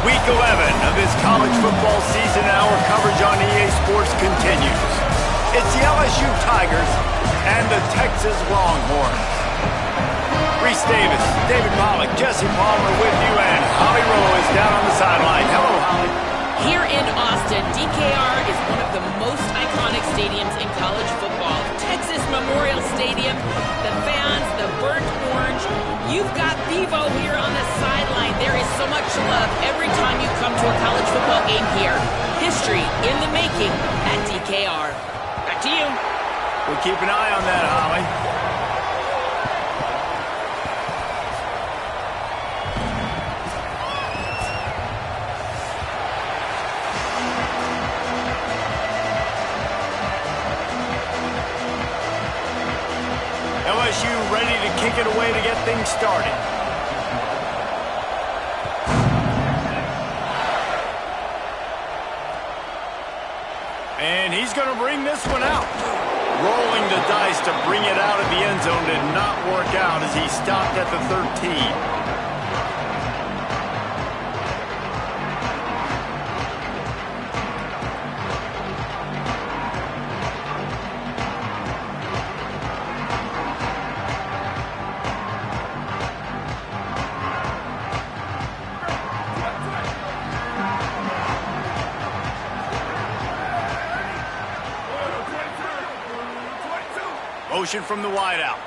Week 11 of this college football season, our coverage on EA Sports continues. It's the LSU Tigers and the Texas Longhorns. Reese Davis, David Pollack, Jesse Palmer with you, and Holly Rowe is down on the sideline. Hello, Holly. Here in Austin, DKR is one of the most iconic stadiums in college football. Texas Memorial Stadium, the fans, the burnt orange. You've got Bevo here on the sideline. There is so much love every time you come to a college football game here. History in the making at DKR. Back to you. We'll keep an eye on that, Holly. LSU ready to kick it away to get things started. And he's going to bring this one out. Rolling the dice to bring it out of the end zone did not work out as he stopped at the 13. Motion from the wideout.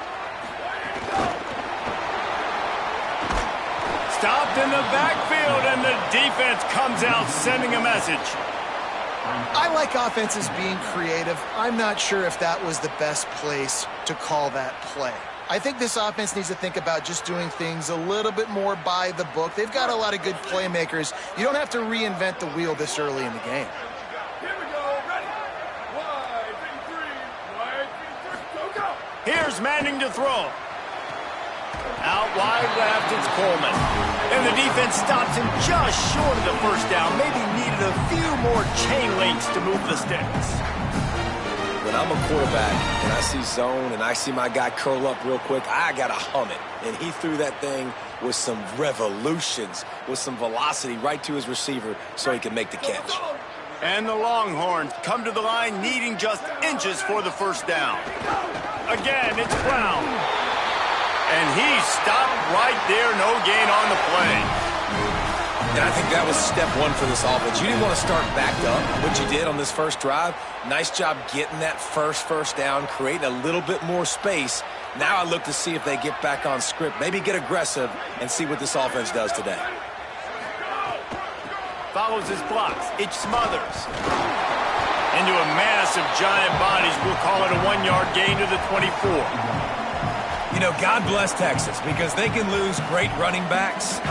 Stopped in the backfield, and the defense comes out sending a message. I like offenses being creative. I'm not sure if that was the best place to call that play. I think this offense needs to think about just doing things a little bit more by the book. They've got a lot of good playmakers. You don't have to reinvent the wheel this early in the game. Here's Manning to throw. Out wide left, it's Coleman. And the defense stops him just short of the first down. Maybe needed a few more chain links to move the sticks. When I'm a quarterback and I see zone and I see my guy curl up real quick, I got to hum it. And he threw that thing with some revolutions, with some velocity right to his receiver so he could make the catch. And the Longhorns come to the line needing just inches for the first down. Again, it's Brown. And he's stopped right there, no gain on the play. And I think that was step one for this offense. You didn't want to start backed up, what you did on this first drive. Nice job getting that first down, creating a little bit more space. Now I look to see if they get back on script, maybe get aggressive and see what this offense does today. Follows his blocks. It's Smothers. Into a mass of giant bodies. We'll call it a 1-yard gain to the 24. You know, God bless Texas because they can lose great running backs,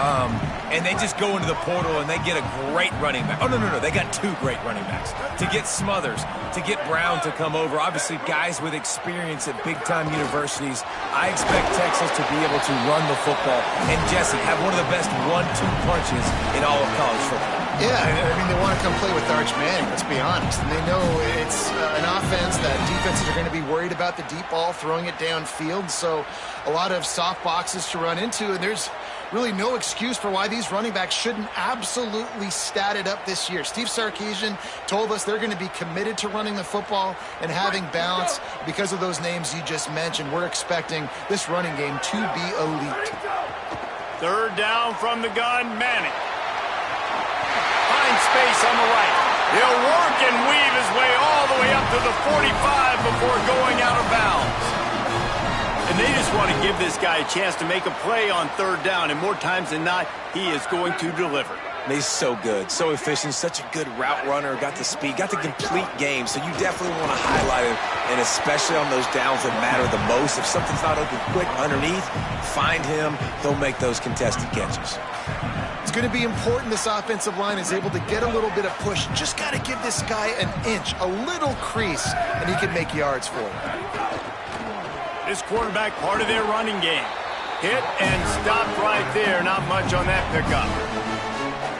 and they just go into the portal and they get a great running back. Oh, no, they got two great running backs. To get Smothers, to get Brown to come over, obviously guys with experience at big-time universities. I expect Texas to be able to run the football and, Jesse, have one of the best 1-2 punches in all of college football. Yeah, I mean, they want to come play with Arch Manning, let's be honest. And they know it's an offense that defenses are going to be worried about the deep ball, throwing it downfield. So a lot of soft boxes to run into, and there's really no excuse for why these running backs shouldn't absolutely stat it up this year. Steve Sarkisian told us they're going to be committed to running the football and having balance. Because of those names you just mentioned, we're expecting this running game to be elite. Third down from the gun, Manning. Space on the right. He'll work and weave his way all the way up to the 45 before going out of bounds. And they just want to give this guy a chance to make a play on third down, and more times than not, he is going to deliver. He's so good, so efficient, such a good route runner, got the speed, got the complete game, so you definitely want to highlight him, and especially on those downs that matter the most. If something's not open quick underneath, find him, he'll make those contested catches. It's going to be important this offensive line is able to get a little bit of push. Just got to give this guy an inch, a little crease, and he can make yards for him. This quarterback part of their running game. Hit and stopped right there. Not much on that pickup.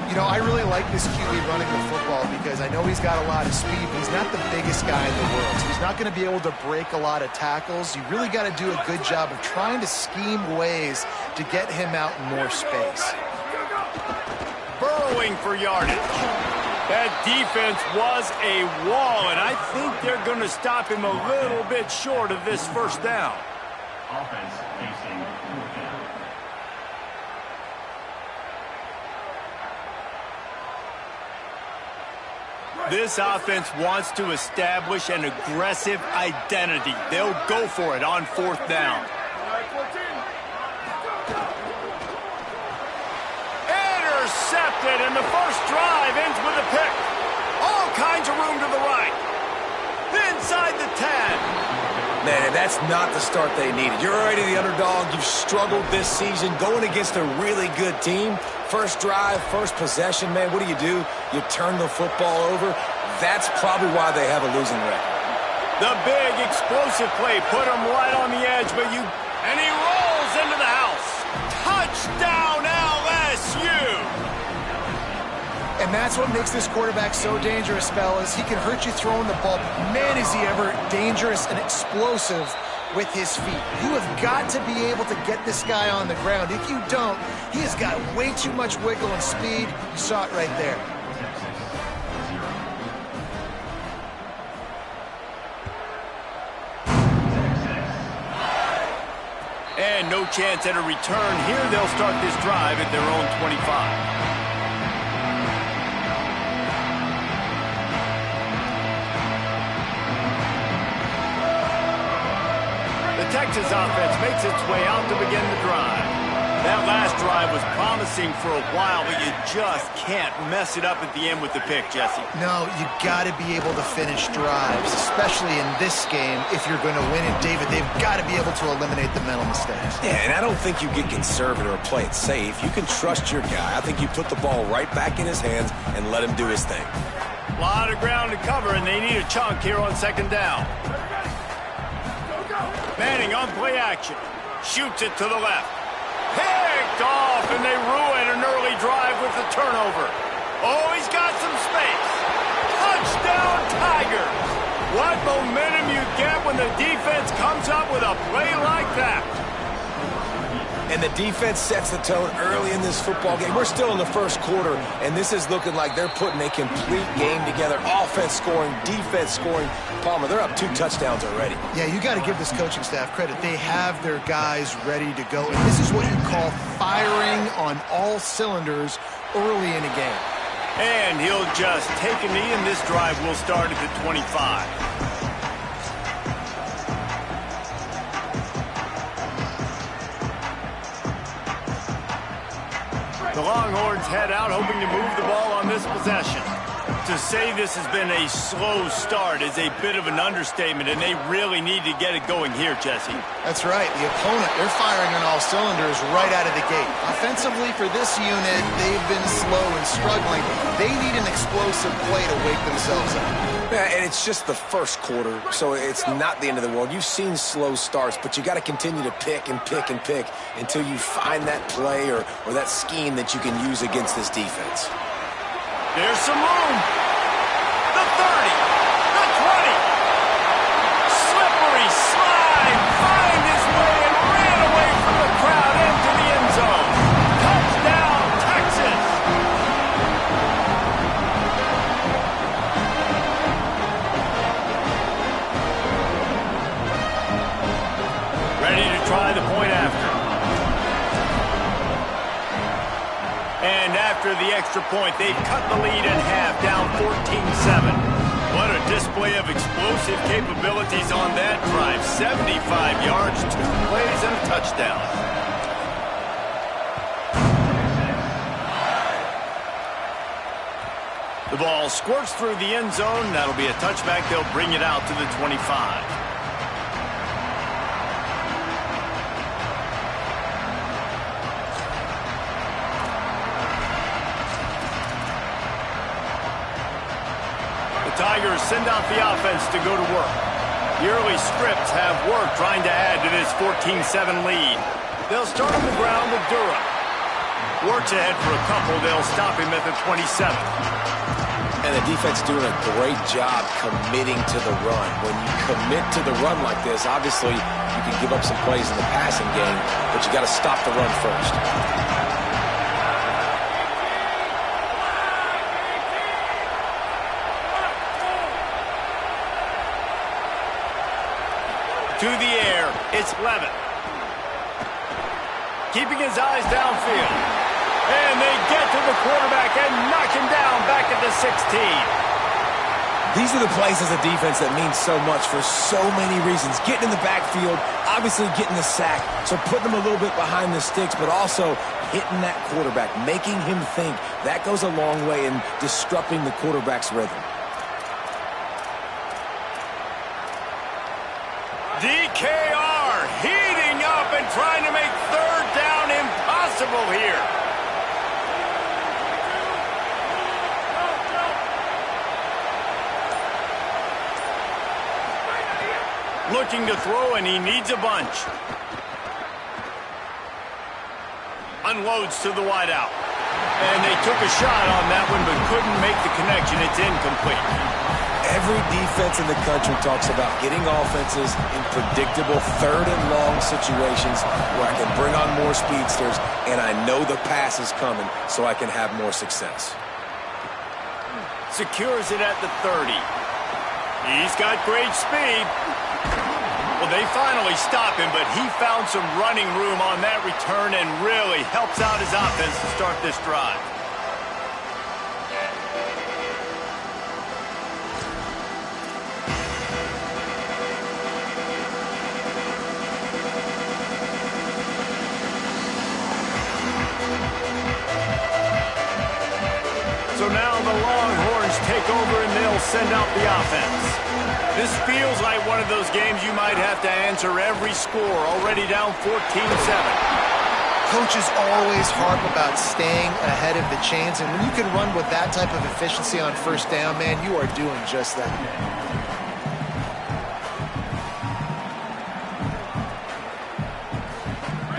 You know, I really like this QB running the football because I know he's got a lot of speed, but he's not the biggest guy in the world. So he's not going to be able to break a lot of tackles. You really got to do a good job of trying to scheme ways to get him out in more space. Burrow going for yardage. That defense was a wall, and I think they're going to stop him a little bit short of this first down. Offense facing fourth down. This offense wants to establish an aggressive identity. They'll go for it on fourth down. Intercepted, and the first drive ends with a pick. All kinds of room to the right. Inside the 10. Man, and that's not the start they needed. You're already the underdog. You've struggled this season going against a really good team. First drive, first possession, man, what do? You turn the football over. That's probably why they have a losing record. The big explosive play put him right on the edge, and he rolls into the house. Touchdown, LSU! And that's what makes this quarterback so dangerous, fellas. He can hurt you throwing the ball. Man, is he ever dangerous and explosive with his feet. You have got to be able to get this guy on the ground. If you don't, he has got way too much wiggle and speed. You saw it right there. And no chance at a return here. They'll start this drive at their own 25. The Texas offense makes its way out to begin the drive. That last drive was promising for a while, but you just can't mess it up at the end with the pick, Jesse. No, you got to be able to finish drives, especially in this game. If you're going to win it, David, they've got to be able to eliminate the mental mistakes. Yeah, and I don't think you get conservative or play it safe. You can trust your guy. I think you put the ball right back in his hands and let him do his thing. A lot of ground to cover, and they need a chunk here on second down. Manning on play action. Shoots it to the left. Picked off, and they ruin an early drive with the turnover. Oh, he's got some space. Touchdown, Tigers. What momentum you get when the defense comes up with a play like that. And the defense sets the tone early in this football game. We're still in the first quarter, and this is looking like they're putting a complete game together. Offense scoring, defense scoring. Palmer, they're up 2 touchdowns already. Yeah, you got to give this coaching staff credit. They have their guys ready to go. And this is what you call firing on all cylinders early in a game. And he'll just take a knee, and this drive will start at the 25. The Longhorns head out, hoping to move the ball on this possession. To say this has been a slow start is a bit of an understatement, and they really need to get it going here, Jesse. That's right. The opponent, they're firing on all cylinders right out of the gate. Offensively, for this unit, they've been slow and struggling. They need an explosive play to wake themselves up. Yeah, and it's just the first quarter, so it's not the end of the world. You've seen slow starts, but you got to continue to pick and pick and pick until you find that play or that scheme that you can use against this defense. There's some room. The 30, the 20. Slippery slide, find his way and ran away from the crowd into the end zone. Touchdown, Texas. Ready to try the point after. And after the extra point, they've cut the lead in half, down 14-7. What a display of explosive capabilities on that drive. 75 yards, 2 plays, and a touchdown. The ball squirts through the end zone. That'll be a touchback. They'll bring it out to the 25. Tigers send out the offense to go to work. The early scripts have worked trying to add to this 14-7 lead. They'll start on the ground with Durham. Works ahead for a couple. They'll stop him at the 27. And the defense doing a great job committing to the run. When you commit to the run like this, obviously you can give up some plays in the passing game, but you got to stop the run first. to the air. It's Levitt. Keeping his eyes downfield. And they get to the quarterback and knock him down back at the 16. These are the plays as a defense that mean so much for so many reasons. Getting in the backfield, obviously getting the sack, so putting them a little bit behind the sticks, but also hitting that quarterback, making him think. That goes a long way in disrupting the quarterback's rhythm. DKR heating up and trying to make third down impossible here. Looking to throw, and he needs a bunch. Unloads to the wideout. And they took a shot on that one, but couldn't make the connection. It's incomplete. Every defense in the country talks about getting offenses in predictable third and long situations where I can bring on more speedsters, and I know the pass is coming, so I can have more success. Secures it at the 30. He's got great speed. Well, they finally stop him, but he found some running room on that return and really helps out his offense to start this drive. So now the Longhorns take over and they'll send out the offense. This feels like one of those games you might have to answer every score, already down 14-7. Coaches always harp about staying ahead of the chains, and when you can run with that type of efficiency on first down, man, you are doing just that.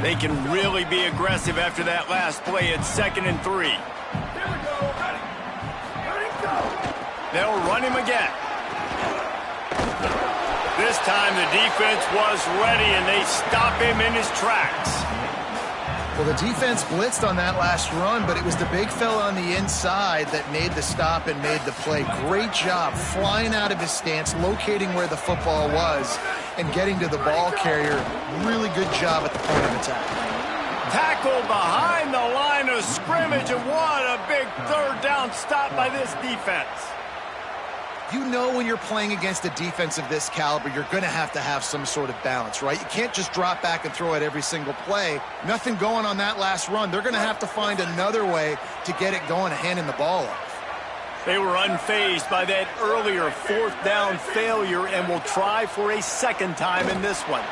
They can really be aggressive after that last play. It's 2nd and 3. They'll run him again. This time the defense was ready, and they stop him in his tracks. Well, the defense blitzed on that last run, but it was the big fella on the inside that made the stop and made the play. Great job flying out of his stance, locating where the football was, and getting to the ball carrier. Really good job at the point of attack. Tackled behind the line of scrimmage, and what a big third down stop by this defense. You know when you're playing against a defense of this caliber, you're going to have some sort of balance, right? You can't just drop back and throw it every single play. Nothing going on that last run. They're going to have to find another way to get it going, handing the ball off. They were unfazed by that earlier 4th down failure and will try for a second time in this one.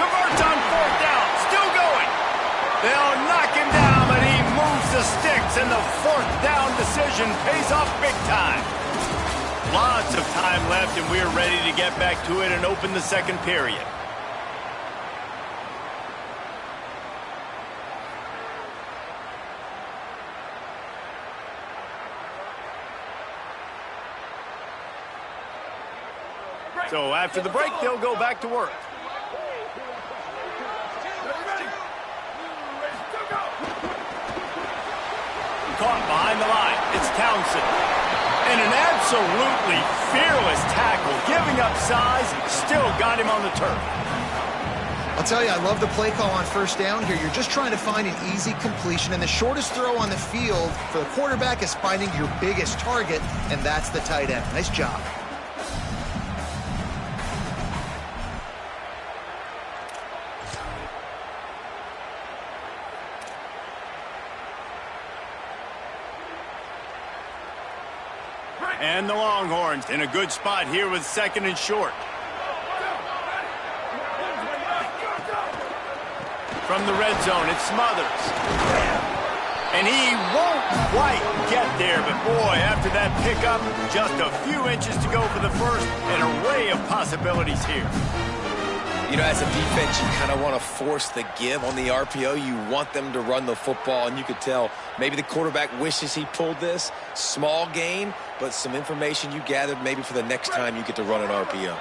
Converts on 4th down, still going. They'll knock him down, but he moves the sticks, and the 4th down decision pays off big time. Lots of time left, and we're ready to get back to it and open the second period. So after the break, they'll go back to work. Caught behind the line. It's Townsend. And an absolutely fearless tackle, giving up size, still got him on the turf. I'll tell you, I love the play call on first down here. You're just trying to find an easy completion, and the shortest throw on the field for the quarterback is finding your biggest target, and that's the tight end. Nice job. And the Longhorns in a good spot here with 2nd and short. From the red zone, it's Smothers. And he won't quite get there, but boy, after that pickup, just a few inches to go for the first. An array of possibilities here. You know, as a defense, you kind of want to force the give on the RPO. You want them to run the football, and you could tell maybe the quarterback wishes he pulled this. Small gain, but some information you gathered maybe for the next time you get to run an RPO.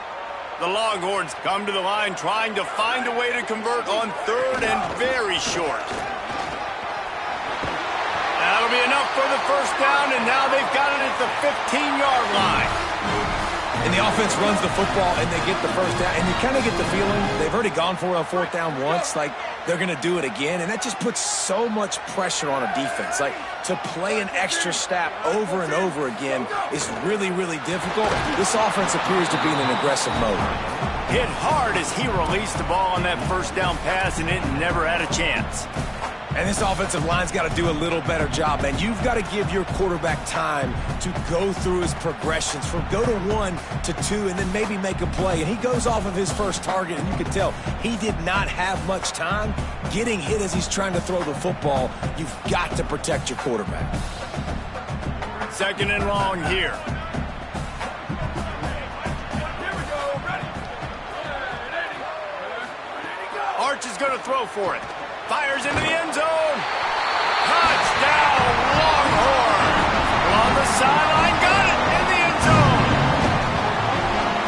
The Longhorns come to the line trying to find a way to convert on 3rd and very short. That'll be enough for the first down, and now they've got it at the 15-yard line. And the offense runs the football, and they get the first down. And you kind of get the feeling they've already gone for it on fourth down once. Like, they're going to do it again. And that just puts so much pressure on a defense. Like, to play an extra snap over and over again is really, really difficult. This offense appears to be in an aggressive mode. Hit hard as he released the ball on that first down pass, and it never had a chance. And this offensive line's got to do a little better job, man. You've got to give your quarterback time to go through his progressions from go to 1 to 2 and then maybe make a play. And he goes off of his first target, and you can tell he did not have much time getting hit as he's trying to throw the football. You've got to protect your quarterback. Second and long here. Arch is going to throw for it. Fires into the end zone. Touchdown, Longhorn. On the sideline, got it in the end zone.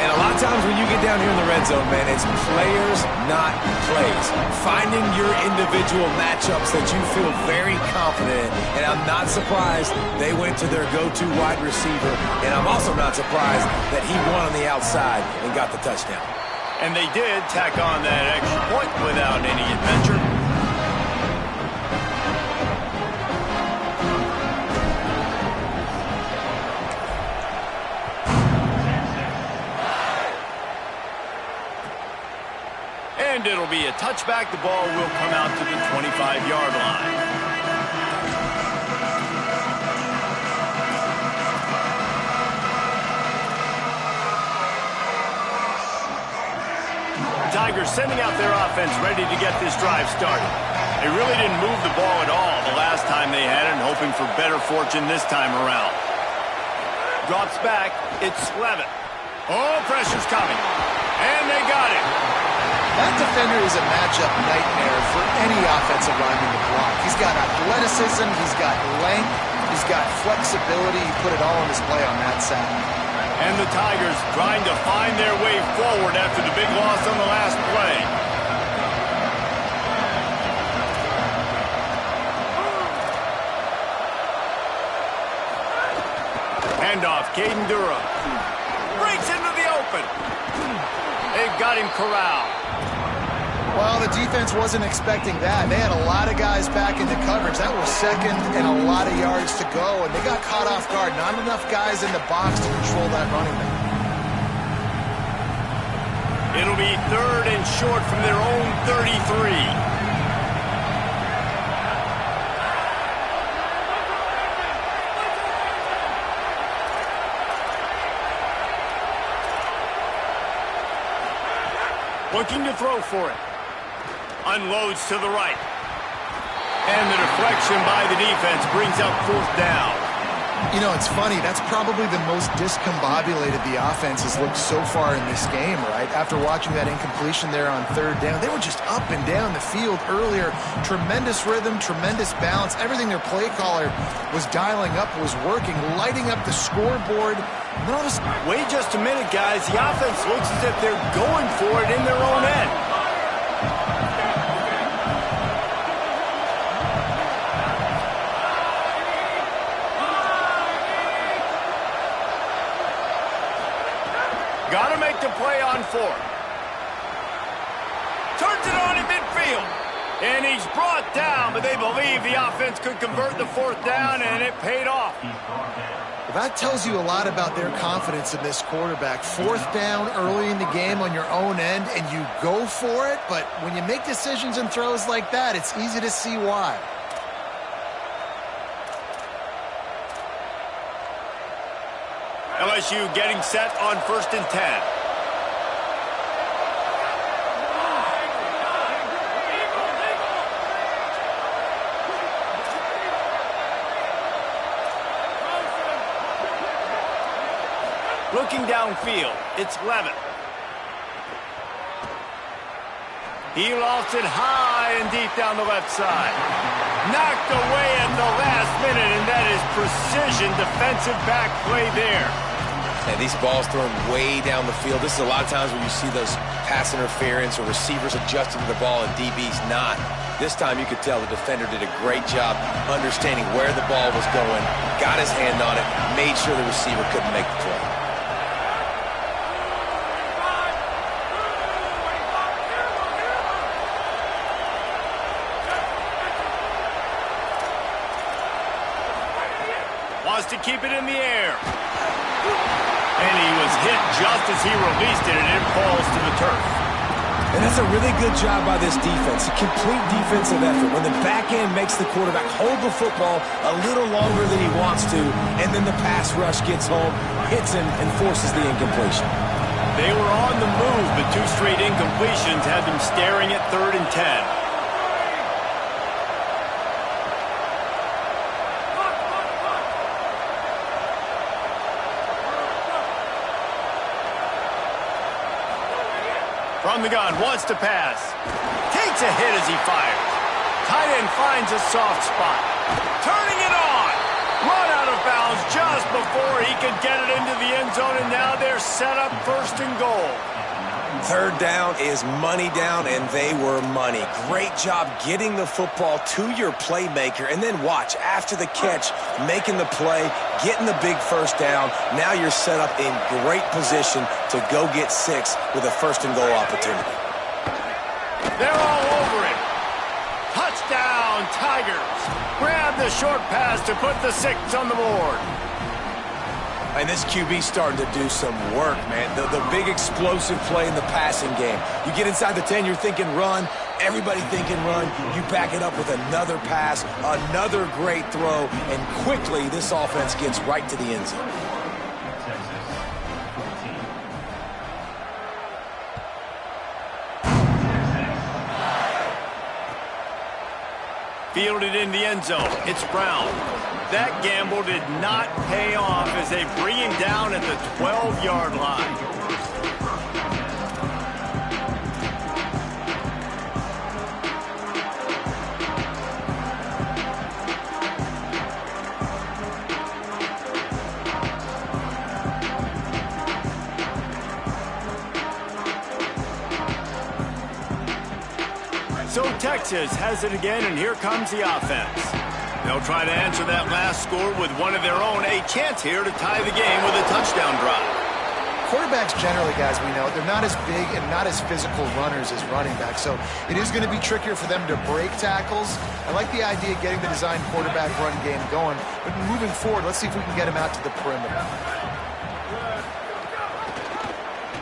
And a lot of times when you get down here in the red zone, man, it's players, not plays. Finding your individual matchups that you feel very confident in. And I'm not surprised they went to their go-to wide receiver. And I'm also not surprised that he won on the outside and got the touchdown. And they did tack on that extra point without any adventure. And it'll be a touchback. The ball will come out to the 25-yard line. Tigers sending out their offense ready to get this drive started. They really didn't move the ball at all the last time they had it, and hoping for better fortune this time around. Drops back. It's Levitt. Oh, pressure's coming. And they got it. That defender is a matchup nightmare for any offensive lineman to block. He's got athleticism, he's got length, he's got flexibility. He put it all on display on that side. And the Tigers trying to find their way forward after the big loss on the last play. Handoff, Caden Durham. Breaks into the open. They've got him corralled. Well, the defense wasn't expecting that. They had a lot of guys back into coverage. That was second and a lot of yards to go, and they got caught off guard. Not enough guys in the box to control that running back. It'll be third and short from their own 33. Looking to throw for it. Unloads to the right. And the deflection by the defense brings up fourth down. You know, it's funny. That's probably the most discombobulated the offense has looked so far in this game, right? After watching that incompletion there on third down, they were just up and down the field earlier. Tremendous rhythm, tremendous balance. Everything their play caller was dialing up was working, lighting up the scoreboard. And then all of a sudden, wait just a minute, guys. The offense looks as if they're going for it in their own end. Got to make the play on fourth. Turns it on in midfield. And he's brought down, but they believe the offense could convert the fourth down, and it paid off. Well, that tells you a lot about their confidence in this quarterback. Fourth down early in the game on your own end, and you go for it. But when you make decisions and throws like that, it's easy to see why. LSU getting set on 1st and 10. Looking downfield, it's Levitt. He lost it high and deep down the left side. Knocked away at the last minute, and that is precision defensive back play there. And these balls thrown way down the field. This is a lot of times when you see those pass interference or receivers adjusting to the ball and DB's not. This time you could tell the defender did a great job understanding where the ball was going, got his hand on it, made sure the receiver couldn't make the play. Wants to keep it in the air. And he was hit just as he released it, and it falls to the turf. And that's a really good job by this defense. A complete defensive effort. When the back end makes the quarterback hold the football a little longer than he wants to, and then the pass rush gets home, hits him, and forces the incompletion. They were on the move, but 2 straight incompletions had them staring at 3rd and 10. From the gun, wants to pass. Takes a hit as he fires. Tight end finds a soft spot. Turning it on. Run out of bounds just before he could get it into the end zone, and now they're set up 1st and goal. 3rd down is money down, and they were money. Great job getting the football to your playmaker, and then watch, after the catch, making the play, getting the big 1st down. Now you're set up in great position to go get 6 with a 1st and goal opportunity. They're all over it. Touchdown, Tigers. Grab the short pass to put the 6 on the board. And this QB's starting to do some work, man. The big explosive play in the passing game. You get inside the 10, you're thinking run. Everybody thinking run. You back it up with another pass, another great throw, and quickly this offense gets right to the end zone. Fielded in the end zone. It's Brown. That gamble did not pay off as they bring him down at the 12-yard line. So Texas has it again, and here comes the offense. They'll try to answer that last score with one of their own. A chance here to tie the game with a touchdown drive. Quarterbacks generally, guys, we know, they're not as big and not as physical runners as running backs, so it is going to be trickier for them to break tackles. I like the idea of getting the design quarterback run game going, but moving forward, let's see if we can get him out to the perimeter.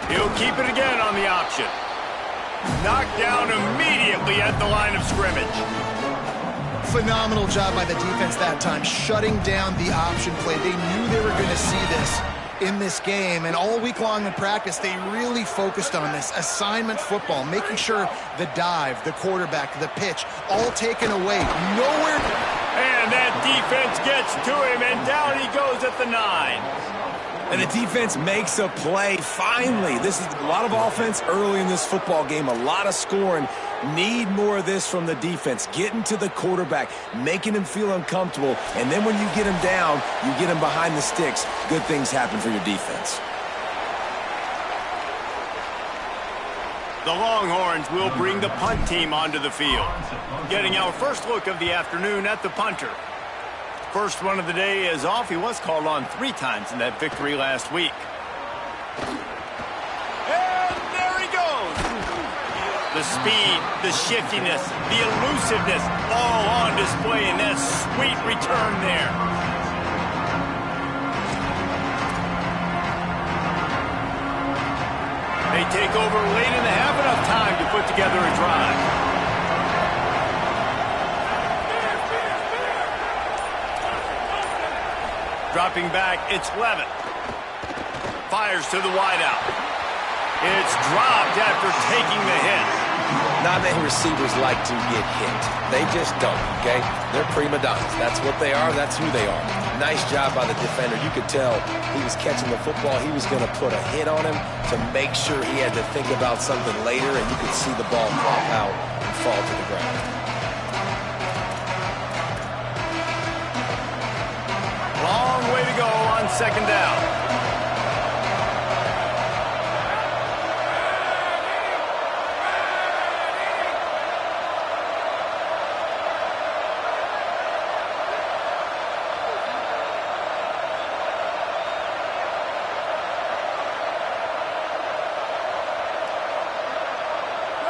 He'll keep it again on the option. Knocked down immediately at the line of scrimmage. Phenomenal job by the defense that time, shutting down the option play. They knew they were going to see this in this game, and all week long in practice, they really focused on this assignment football, making sure the dive, the quarterback, the pitch, all taken away. Nowhere. And that defense gets to him, and down he goes at the 9. And the defense makes a play. Finally, this is a lot of offense early in this football game, a lot of scoring. Need more of this from the defense. Getting to the quarterback, making him feel uncomfortable, and then when you get him down, you get him behind the sticks. Good things happen for your defense. The Longhorns will bring the punt team onto the field. Getting our first look of the afternoon at the punter. First one of the day is off. He was called on 3 times in that victory last week. And there he goes. The speed, the shiftiness, the elusiveness, all on display in that sweet return there. They take over late in the half, enough time to put together a drive. Dropping back, it's Levitt. Fires to the wideout. It's dropped after taking the hit. Not many receivers like to get hit. They just don't, okay? They're prima donnas. That's what they are. That's who they are. Nice job by the defender. You could tell he was catching the football. He was going to put a hit on him to make sure he had to think about something later, and you could see the ball pop out and fall to the ground. Long way to go on 2nd down.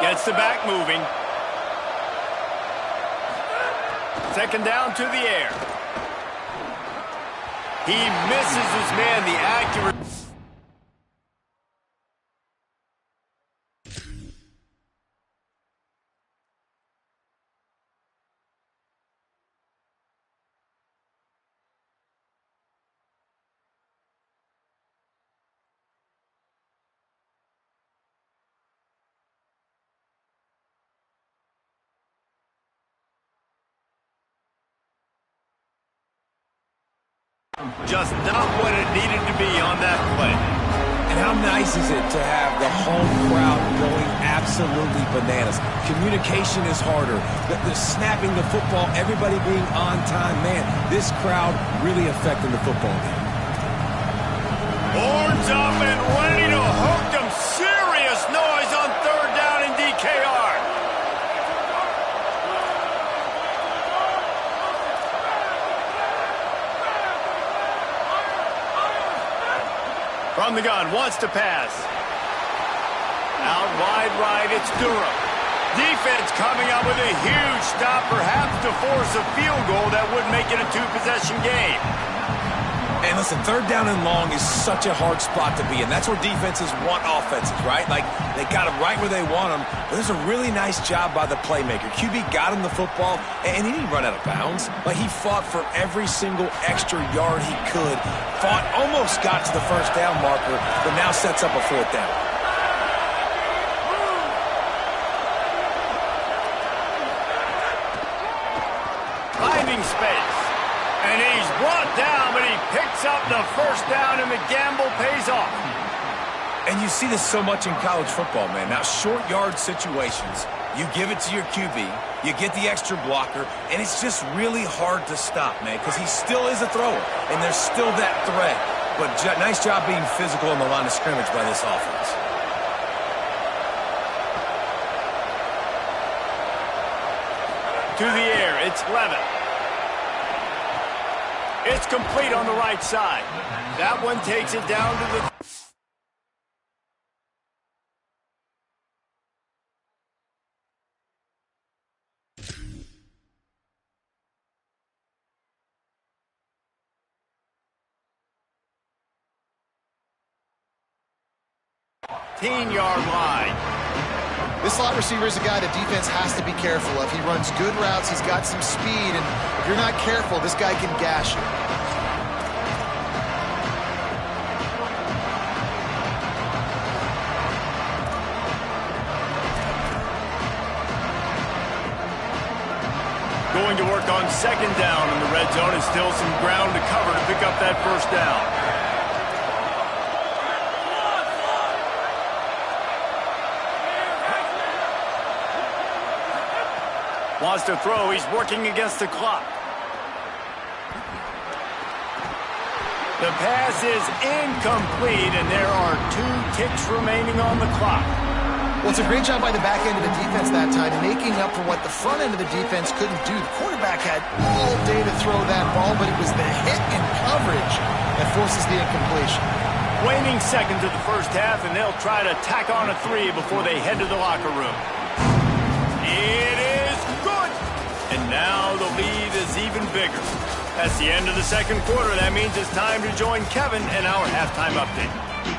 Gets the back moving. 2nd down to the air. He misses his man. The accurate. Just not what it needed to be on that play. And how nice is it to have the home crowd going absolutely bananas? Communication is harder. The snapping the football, everybody being on time. Man, this crowd really affecting the football game. Horns up and ready to hook them. Serious noise on third down in DKR. From the gun, wants to pass. Out wide right, it's Durham. Defense coming up with a huge stop, perhaps to force a field goal that would make it a two-possession game. And listen, third down and long is such a hard spot to be in. That's where defenses want offenses, right? Like, they got them right where they want them. But there's a really nice job by the playmaker. QB got him the football, and he didn't run out of bounds. Like, he fought for every single extra yard he could. Fought, almost got to the first down marker, but now sets up a fourth down. Finding space. And he's brought down, but he picks up the first down, and the gamble pays off. And you see this so much in college football, man. Now, short yard situations, you give it to your QB, you get the extra blocker, and it's just really hard to stop, man, because he still is a thrower, and there's still that threat. But nice job being physical on the line of scrimmage by this offense. To the air, it's Levin. It's complete on the right side. That one takes it down to the... yard line. This slot receiver is a guy that defense has to be careful of. He runs good routes. He's got some speed, and if you're not careful, this guy can gash you. Going to work on second down in the red zone, and still some ground to cover to pick up that first down. Wants to throw. He's working against the clock. The pass is incomplete, and there are 2 ticks remaining on the clock. Well, it's a great job by the back end of the defense that time, making up for what the front end of the defense couldn't do. The quarterback had all day to throw that ball, but it was the hit in coverage that forces the incompletion. Waning seconds of the first half, and they'll try to tack on a 3 before they head to the locker room. It is good! And now the lead is even bigger. That's the end of the second quarter. That means it's time to join Kevin in our halftime update.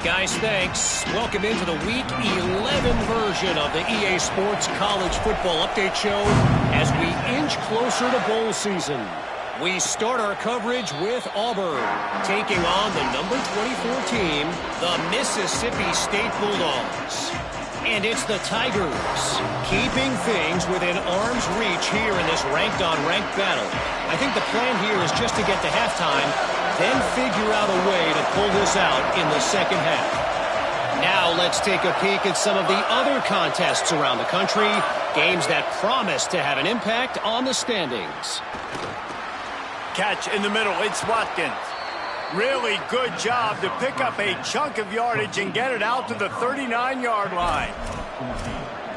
Guys, thanks. Welcome into the Week 11 version of the EA Sports College Football Update Show as we inch closer to bowl season. We start our coverage with Auburn, taking on the number 24 team, the Mississippi State Bulldogs. And it's the Tigers, keeping things within arm's reach here in this ranked-on-ranked battle. I think the plan here is just to get to halftime, then figure out a way to pull this out in the second half. Now let's take a peek at some of the other contests around the country, games that promise to have an impact on the standings. Catch in the middle, it's Watkins. Really good job to pick up a chunk of yardage and get it out to the 39-yard line.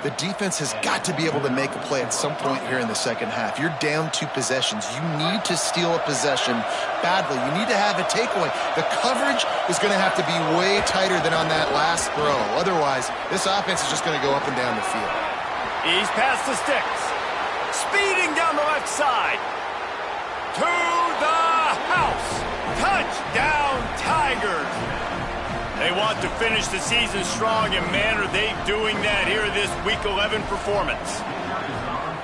The defense has got to be able to make a play at some point here in the second half. You're down 2 possessions. You need to steal a possession badly. You need to have a takeaway. The coverage is going to have to be way tighter than on that last throw. Otherwise, this offense is just going to go up and down the field. He's past the sticks. Speeding down the left side. To the house. Touchdown! They want to finish the season strong, and man, are they doing that here in this Week 11 performance.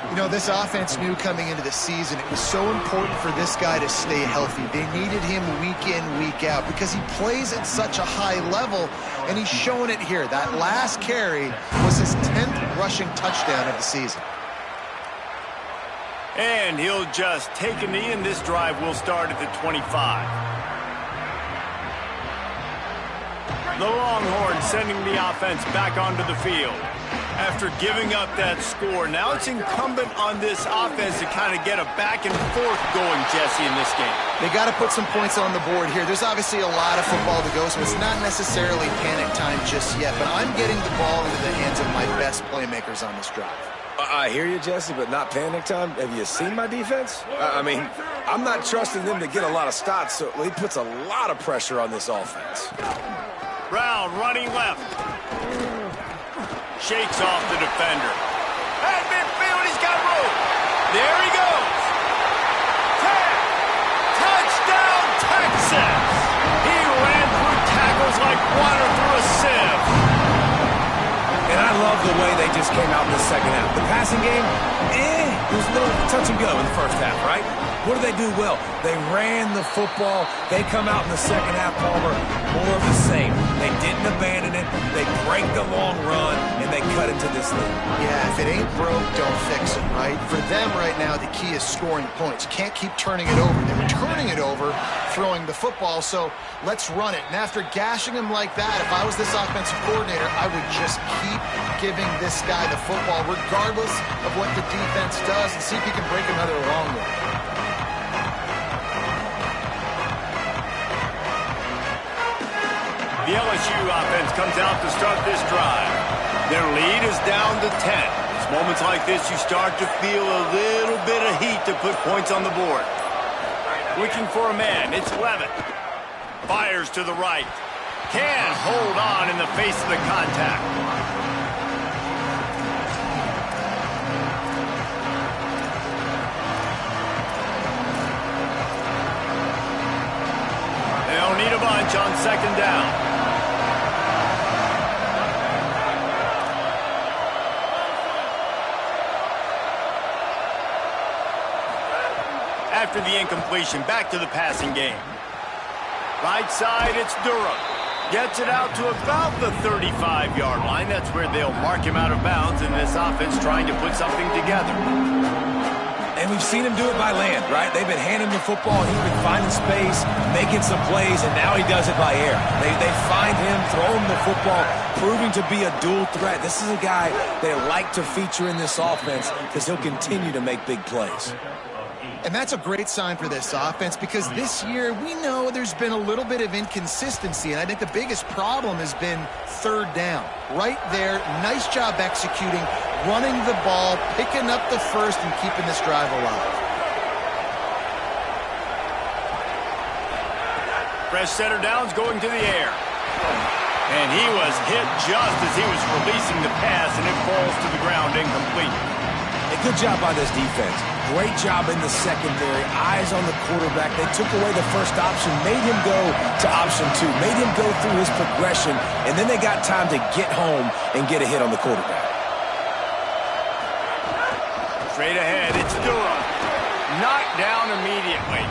You know, this offense knew coming into the season it was so important for this guy to stay healthy. They needed him week in, week out because he plays at such a high level, and he's showing it here. That last carry was his 10th rushing touchdown of the season. And he'll just take a knee, and this drive will start at the 25. The Longhorns sending the offense back onto the field. After giving up that score, now it's incumbent on this offense to kind of get a back and forth going, Jesse, in this game. They got to put some points on the board here. There's obviously a lot of football to go, so it's not necessarily panic time just yet, but I'm getting the ball into the hands of my best playmakers on this drive. I hear you, Jesse, but not panic time. Have you seen my defense? I mean, I'm not trusting them to get a lot of stops, so he puts a lot of pressure on this offense. Brown running left. Shakes off the defender. At midfield, he's got room. There he goes. Touchdown, Texas. He ran through tackles like water through a sieve. And I love the way they just came out in the second half. The passing game, it was a little touch and go in the first half, right? What did they do well? They ran the football. They come out in the second half, Palmer, more of the same. They didn't abandon it. They break the long run, and they cut into this lead. Yeah, if it ain't broke, don't fix it, right? For them right now, the key is scoring points. Can't keep turning it over. They were turning it over, throwing the football, so let's run it. And after gashing him like that, if I was this offensive coordinator, I would just keep giving this guy the football, regardless of what the defense does, and see if he can break another long one. The LSU offense comes out to start this drive. Their lead is down to 10. It's moments like this you start to feel a little bit of heat to put points on the board. Looking for a man. It's Levitt. Fires to the right. Can hold on in the face of the contact. They don't need a bunch on second down. After the incompletion, back to the passing game. Right side, it's Durham. Gets it out to about the 35-yard line. That's where they'll mark him out of bounds, and this offense trying to put something together. And we've seen him do it by land, right? They've been handing the football, he's been finding space, making some plays, and now he does it by air. They find him, throw him the football, proving to be a dual threat. This is a guy they like to feature in this offense because he'll continue to make big plays. And that's a great sign for this offense because this year we know there's been a little bit of inconsistency, and I think the biggest problem has been third down. Right there, nice job executing, running the ball, picking up the first, and keeping this drive alive. Fresh center downs going to the air. And he was hit just as he was releasing the pass, and it falls to the ground incomplete. A good job by this defense. Great job in the secondary. Eyes on the quarterback. They took away the first option, made him go to option 2, made him go through his progression, and then they got time to get home and get a hit on the quarterback. Straight ahead, it's Durham. Knocked down immediately.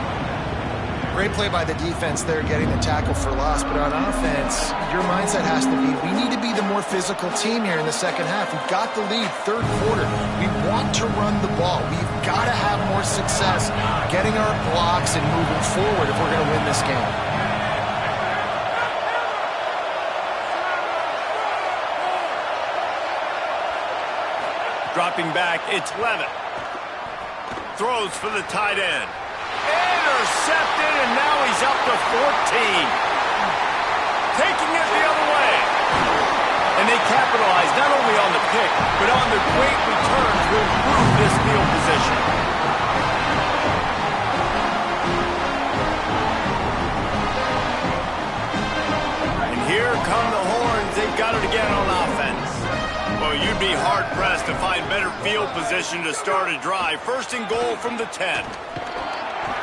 Great play by the defense there, getting the tackle for loss. But on offense, your mindset has to be, we need to be the more physical team here in the second half. We've got the lead, third quarter. We want to run the ball. We've got to have more success getting our blocks and moving forward if we're going to win this game. Dropping back, it's Levitt. Throws for the tight end. Intercepted, and now he's up to 14. Taking it the other way. And they capitalize not only on the pick, but on the great return to improve this field position. And here come the Horns. They've got it again on offense. Well, you'd be hard-pressed to find better field position to start a drive. First and goal from the 10.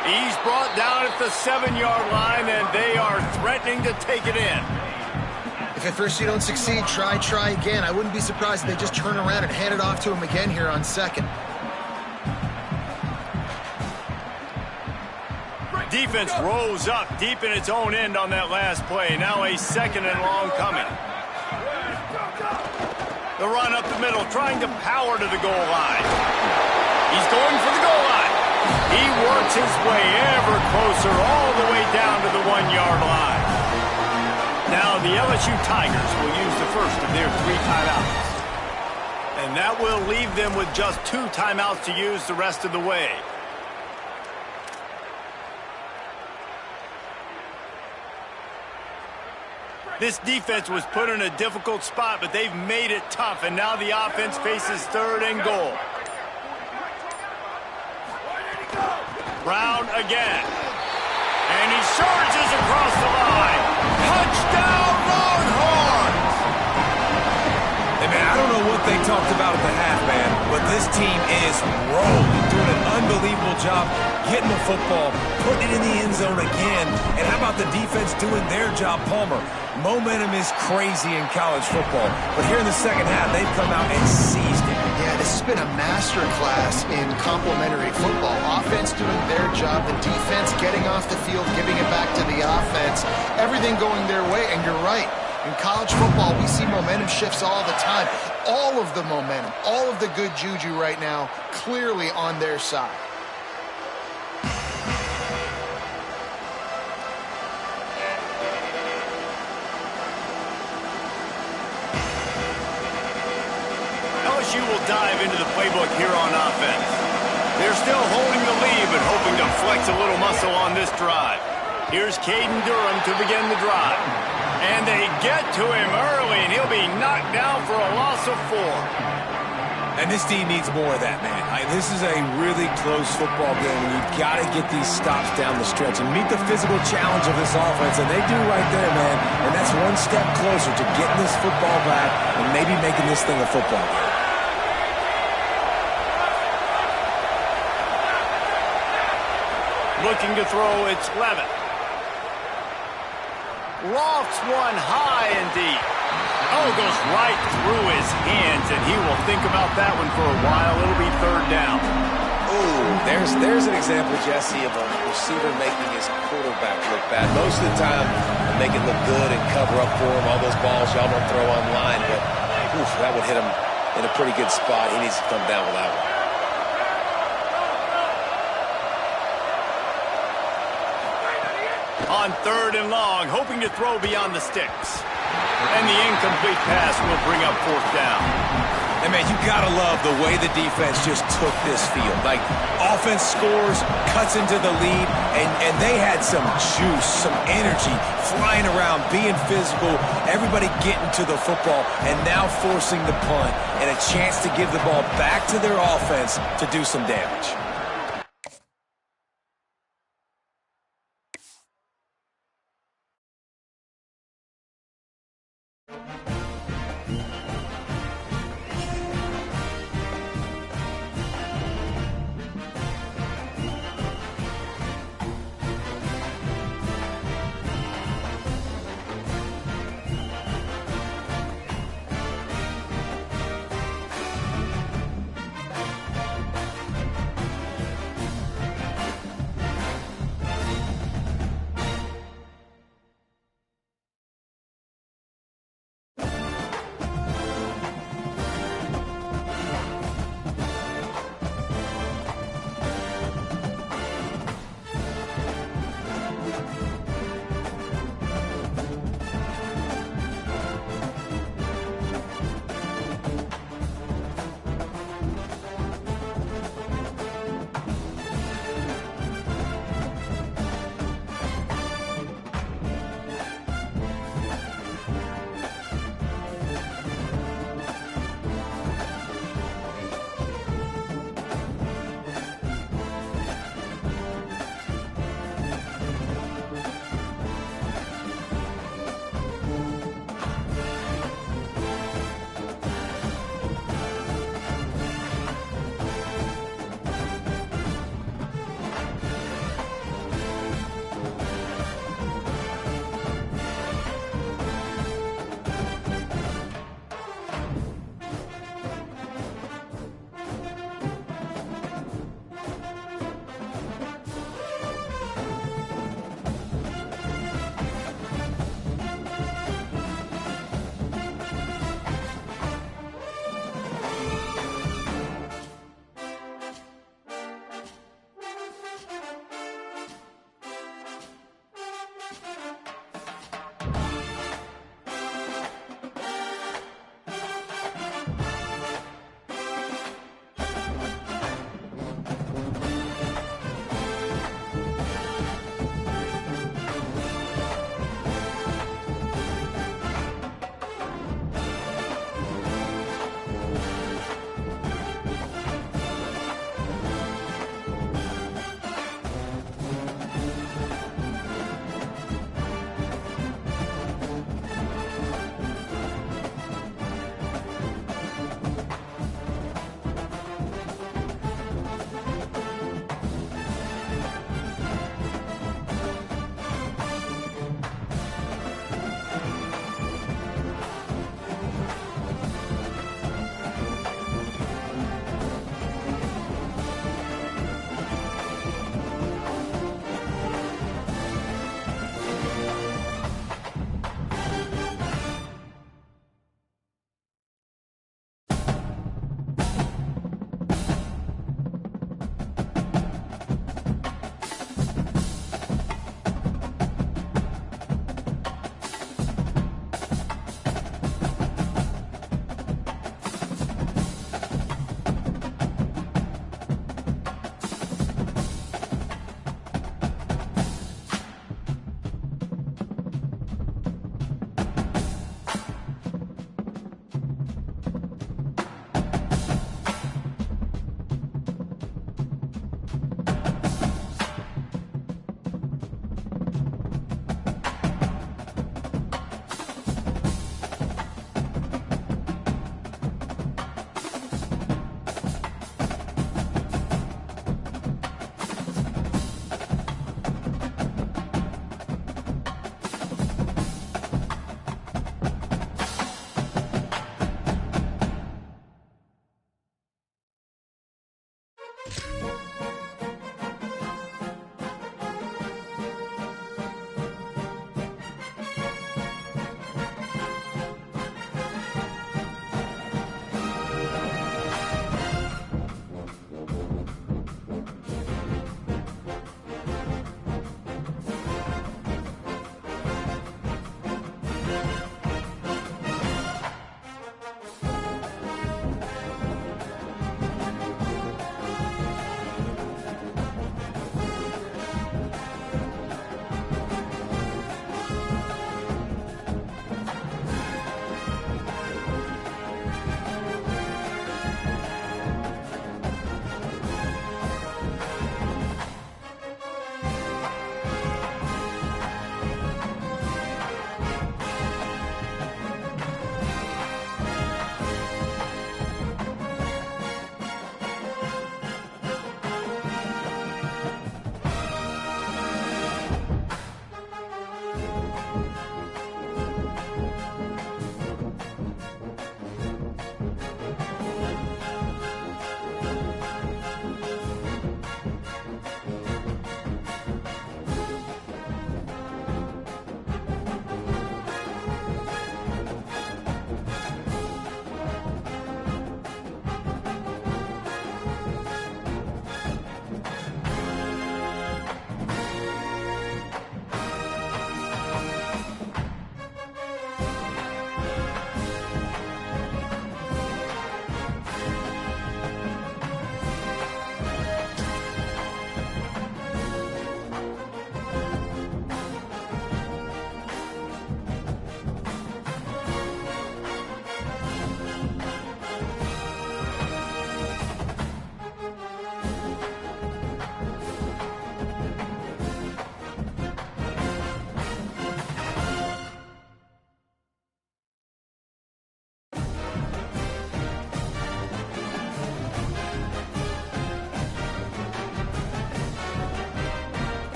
He's brought down at the 7-yard line, and they are threatening to take it in. If at first you don't succeed, try again. I wouldn't be surprised if they just turn around and hand it off to him again here on second. Defense rose up deep in its own end on that last play. Now a 2nd and long coming. The run up the middle, trying to power to the goal line. He's going for the goal line. He works his way ever closer all the way down to the 1-yard line. Now the LSU Tigers will use the first of their 3 timeouts. And that will leave them with just 2 timeouts to use the rest of the way. This defense was put in a difficult spot, but they've made it tough, and now the offense faces 3rd and goal. Brown again. And he charges across the line. Touchdown, Longhorns! Hey, man, I don't know what they talked about at the half, man, but this team is rolling, doing an unbelievable job getting the football, putting it in the end zone again. And how about the defense doing their job, Palmer? Momentum is crazy in college football, but here in the second half, they've come out and seized it. Yeah, this has been a master class in complementary football. Offense doing their job, the defense getting off the field, giving it back to the offense, everything going their way, and you're right. In college football, we see momentum shifts all the time. All of the momentum, all of the good juju right now, clearly on their side. LSU will dive into the playbook here on offense. They're still holding the lead, but hoping to flex a little muscle on this drive. Here's Caden Durham to begin the drive. And they get to him early, and he'll be knocked down for a loss of 4. And this team needs more of that, man. This is a really close football game, and you've got to get these stops down the stretch and meet the physical challenge of this offense, and they do right there, man. And that's one step closer to getting this football back and maybe making this thing a football game. Looking to throw, it's Levitt. Lofts one high and deep. Oh, goes right through his hands, and he will think about that one for a while. It'll be 3rd down. Ooh, there's an example, Jesse, of a receiver making his quarterback look bad. Most of the time, they make it look good and cover up for him. All those balls y'all don't throw online, but oof, that would hit him in a pretty good spot. He needs to come down with that one. On 3rd and long, hoping to throw beyond the sticks. And the incomplete pass will bring up 4th down. And, man, you got to love the way the defense just took this field. Like, offense scores, cuts into the lead, and they had some juice, some energy, flying around, being physical, everybody getting to the football, and now forcing the punt and a chance to give the ball back to their offense to do some damage.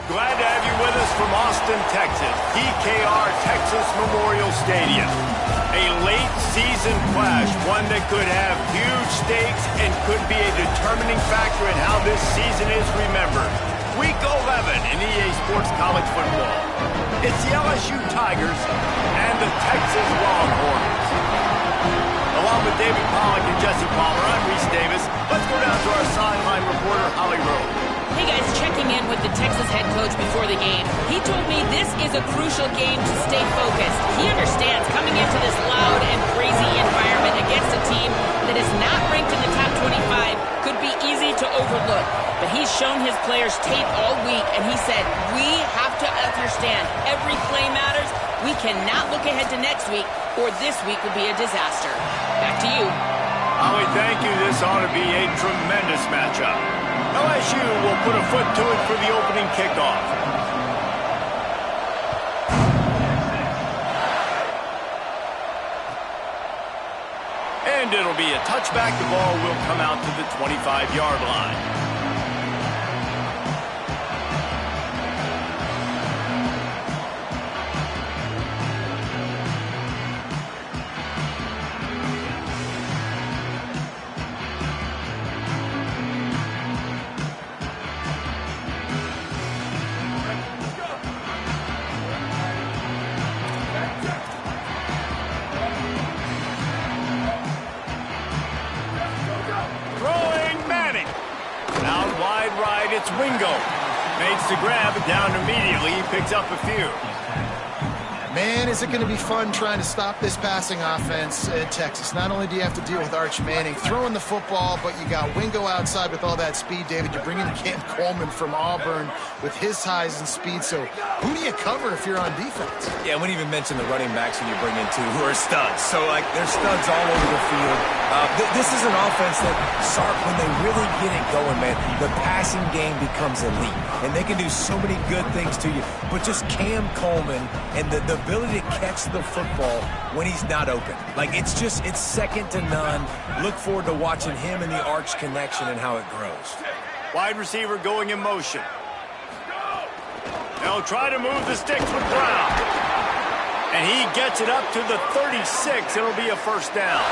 Glad to have you with us from Austin, Texas, DKR Texas Memorial Stadium. A late season clash, one that could have huge stakes and could be a determining factor in how this season is remembered. Week 11 in EA Sports College Football. It's the LSU Tigers and the Texas Longhorns. Along with David Pollack and Jesse Palmer, I'm Reese Davis. Let's go down to our sideline reporter, Holly Rowe. Hey guys, checking in with the Texas head coach before the game. He told me this is a crucial game to stay focused. He understands coming into this loud and crazy environment against a team that is not ranked in the top 25 could be easy to overlook. But he's shown his players tape all week, and he said, we have to understand every play matters. We cannot look ahead to next week, or this week will be a disaster. Back to you. Holly, thank you. This ought to be a tremendous matchup. LSU will put a foot to it for the opening kickoff. And it'll be a touchback. The ball will come out to the 25-yard line. It's Wingo. Makes the grab, down immediately. He picks up a few. Man, is it going to be fun trying to stop this passing offense at Texas. Not only do you have to deal with Arch Manning throwing the football, but you got Wingo outside with all that speed, David. You're bringing Cam Coleman from Auburn with his highs and speed. So who do you cover if you're on defense? Yeah, we didn't even mention the running backs when you bring in two who are studs. So, like, they're studs all over the field. This is an offense that, Sark, when they really get it going, man, the passing game becomes elite. And they can do so many good things to you. But just Cam Coleman and the ability to catch the football when he's not open. Like, it's second to none. Look forward to watching him and the Arch connection and how it grows. Wide receiver going in motion. They'll try to move the sticks with Brown. And he gets it up to the 36. It'll be a first down.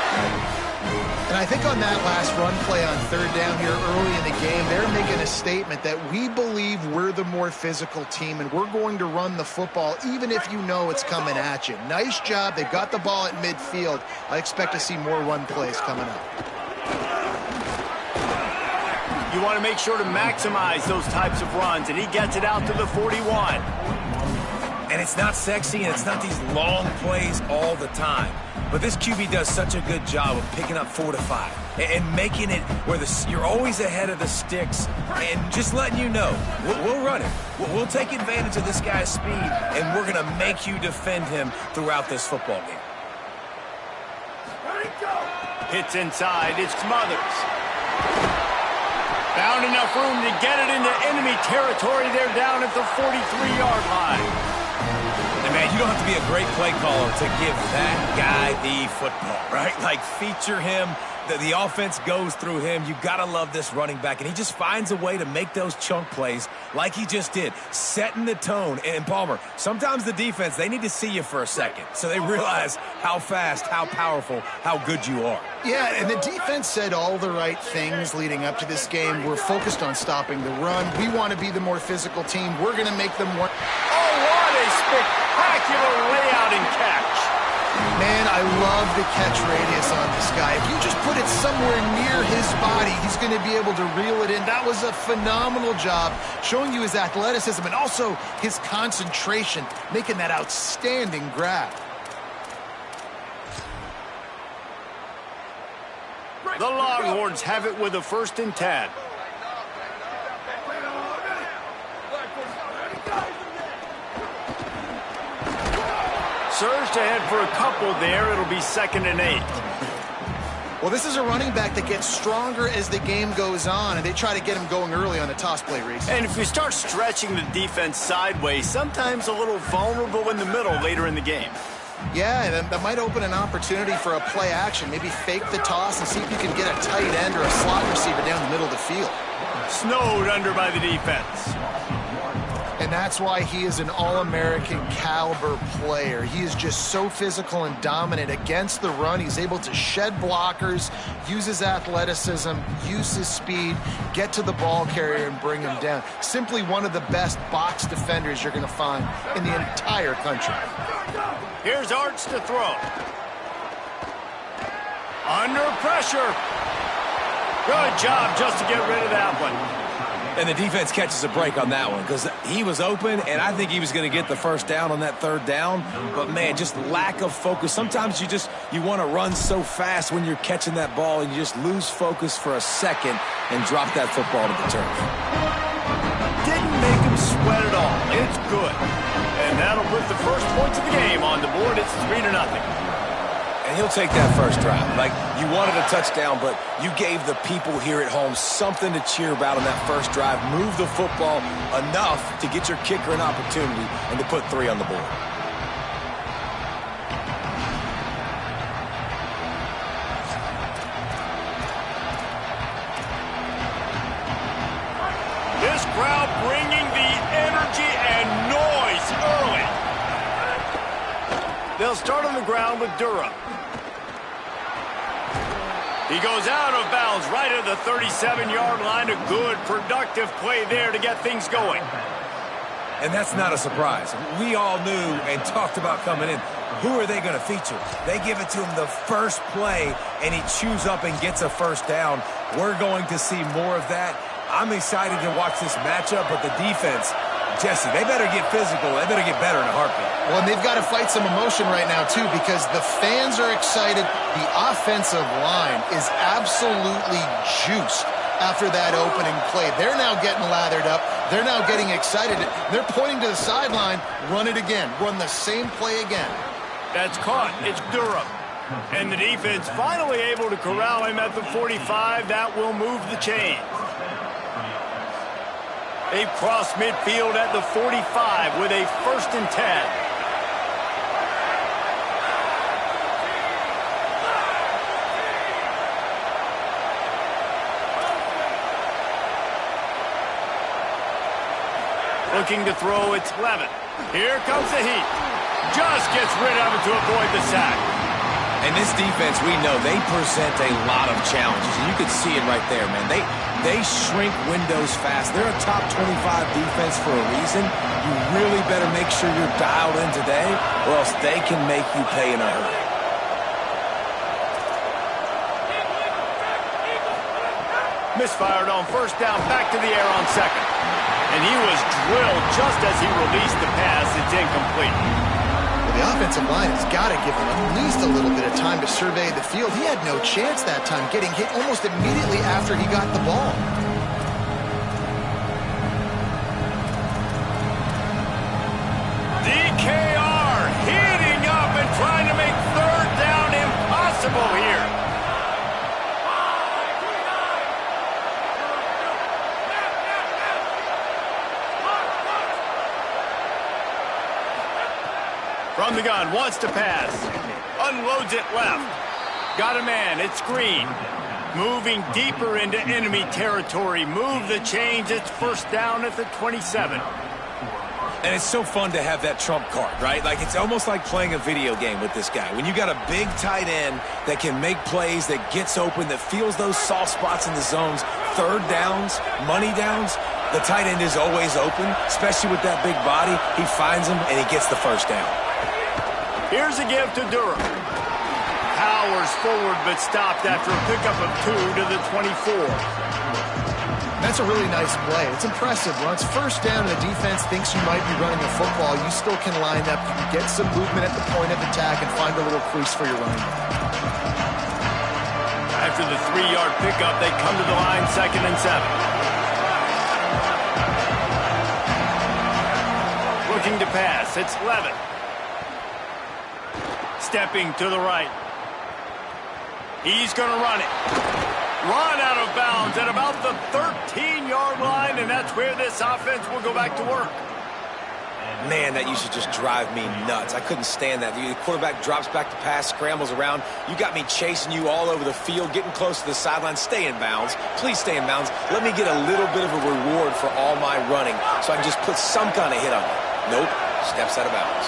And I think on that last run play on third down here early in the game, they're making a statement that we believe we're the more physical team and we're going to run the football even if you know it's coming at you. Nice job. They've got the ball at midfield. I expect to see more run plays coming up. You want to make sure to maximize those types of runs, and he gets it out to the 41. And it's not sexy, and it's not these long plays all the time. But this QB does such a good job of picking up 4 to 5 and making it where you're always ahead of the sticks and just letting you know, we'll run it. We'll take advantage of this guy's speed, and we're going to make you defend him throughout this football game. Hits inside. It's Smothers. Found enough room to get it into enemy territory. They're down at the 43-yard line. And man, you don't have to be a great play caller to give that guy the football, right? Like, feature him. The offense goes through him. You got to love this running back. And he just finds a way to make those chunk plays like he just did, setting the tone. And Palmer, sometimes the defense, they need to see you for a second so they realize how fast, how powerful, how good you are. Yeah, and the defense said all the right things leading up to this game. We're focused on stopping the run. We want to be the more physical team. We're going to make them work. Oh, what a spectacular layout and catch. Man, I love the catch radius on this guy. If you just put it somewhere near his body, he's going to be able to reel it in. That was a phenomenal job, showing you his athleticism and also his concentration, making that outstanding grab. The Longhorns have it with a 1st and 10. Surged ahead for a couple there. It'll be 2nd and 8. Well, this is a running back that gets stronger as the game goes on, and they try to get him going early on the toss play, Reese. And if you start stretching the defense sideways, sometimes a little vulnerable in the middle later in the game. Yeah, that might open an opportunity for a play action. Maybe fake the toss and see if you can get a tight end or a slot receiver down the middle of the field. Snowed under by the defense. And that's why he is an All-American caliber player. He is just so physical and dominant against the run. He's able to shed blockers, use his athleticism, use his speed, get to the ball carrier and bring him down. Simply one of the best box defenders you're going to find in the entire country. Here's Arch to throw. Under pressure. Good job just to get rid of that one. And the defense catches a break on that one because he was open, and I think he was going to get the first down on that 3rd down. But, man, just lack of focus. Sometimes you want to run so fast when you're catching that ball, and you just lose focus for a second and drop that football to the turf. Didn't make him sweat at all. It's good. And that'll put the first points of the game on the board. It's 3-0. And he'll take that first drive. Like, you wanted a touchdown, but you gave the people here at home something to cheer about on that first drive. Move the football enough to get your kicker an opportunity and to put 3 on the board. This crowd bringing the energy and noise early. They'll start on the ground with Durham. He goes out of bounds right at the 37-yard line. A good, productive play there to get things going. And that's not a surprise. We all knew and talked about coming in. Who are they going to feature? They give it to him the first play, and he chews up and gets a first down. We're going to see more of that. I'm excited to watch this matchup, but the defense, Jesse, they better get physical. They better get better in a heartbeat. Well, and they've got to fight some emotion right now, too, because the fans are excited. The offensive line is absolutely juiced after that opening play. They're now getting lathered up. They're now getting excited. They're pointing to the sideline. Run it again. Run the same play again. That's caught. It's Durham. And the defense finally able to corral him at the 45. That will move the chains. They've crossed midfield at the 45 with a 1st and 10. Looking to throw, it's Levitt. Here comes the heat. Just gets rid of it to avoid the sack. And this defense, we know, they present a lot of challenges. And you can see it right there, man. They shrink windows fast. They're a top 25 defense for a reason. You really better make sure you're dialed in today, or else they can make you pay in a hurry. Misfired on 1st down, back to the air on 2nd. And he was drilled just as he released the pass. It's incomplete. Well, the offensive line has got to give him at least a little bit of time to survey the field. He had no chance that time, getting hit almost immediately after he got the ball. DKR heating up and trying to make 3rd down impossible here. From the gun, wants to pass. Unloads it left. Got a man, it's Green. Moving deeper into enemy territory. Move the chains, it's 1st down at the 27. And it's so fun to have that trump card, right? Like, it's almost like playing a video game with this guy. When you got a big tight end that can make plays, that gets open, that feels those soft spots in the zones, 3rd downs, money downs, the tight end is always open, especially with that big body. He finds him, and he gets the 1st down. Here's a give to Durham. Powers forward, but stopped after a pickup of 2 to the 24. That's a really nice play. It's impressive. When it's 1st down and the defense thinks you might be running the football, you still can line up, you can get some movement at the point of attack, and find a little crease for your running back. After the 3-yard pickup, they come to the line 2nd and 7. Looking to pass, it's Levitt. Stepping to the right. He's going to run it. Run out of bounds at about the 13-yard line, and that's where this offense will go back to work. Man, that used to just drive me nuts. I couldn't stand that. The quarterback drops back to pass, scrambles around. You got me chasing you all over the field, getting close to the sideline. Stay in bounds. Please stay in bounds. Let me get a little bit of a reward for all my running so I can just put some kind of hit on you. Nope. Steps out of bounds.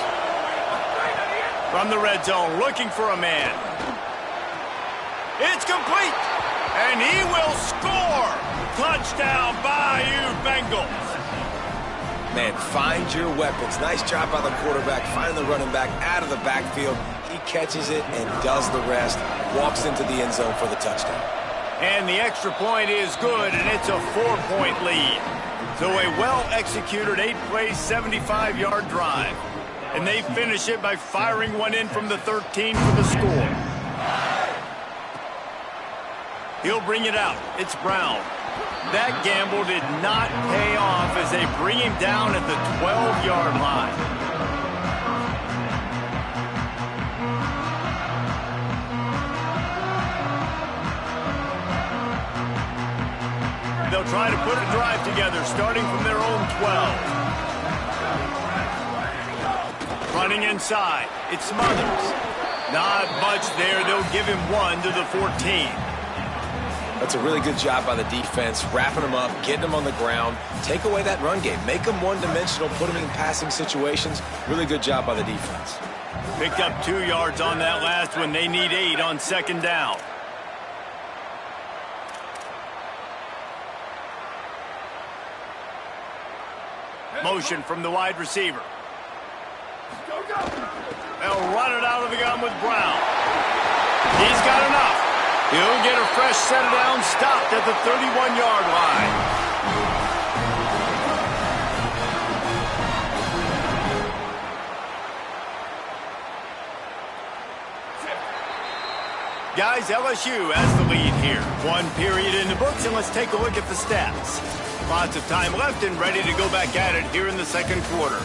From the red zone, looking for a man. It's complete, and he will score. Touchdown, Bayou Bengals. Man, find your weapons. Nice job by the quarterback, finding the running back out of the backfield. He catches it and does the rest, walks into the end zone for the touchdown. And the extra point is good, and it's a 4-point lead. So a well-executed 8-play, 75-yard drive. And they finish it by firing one in from the 13 for the score. He'll bring it out. It's Brown. That gamble did not pay off as they bring him down at the 12-yard line. They'll try to put a drive together, starting from their own 12. Running inside, it's Smothers. Not much there. They'll give him 1 to the 14. That's a really good job by the defense, wrapping them up, getting them on the ground. Take away that run game. Make them one-dimensional, put them in passing situations. Really good job by the defense. Picked up 2 yards on that last one. They need 8 on 2nd down. Motion from the wide receiver. They'll run it out of the gun with Brown. He's got enough. He'll get a fresh set down, stopped at the 31-yard line. Guys, LSU has the lead here. One period in the books, and let's take a look at the stats. Lots of time left and ready to go back at it here in the second quarter.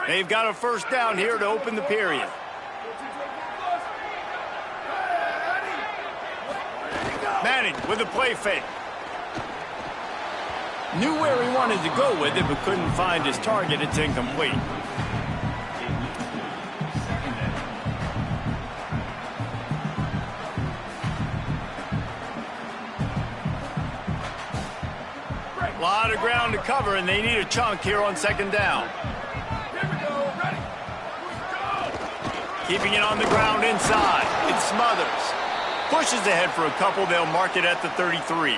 They've got a first down here to open the period. Manning with a play fake. Knew where he wanted to go with it, but couldn't find his target. It's incomplete. A lot of ground to cover, and they need a chunk here on second down. Keeping it on the ground inside. It's Smothers. Pushes ahead for a couple. They'll mark it at the 33.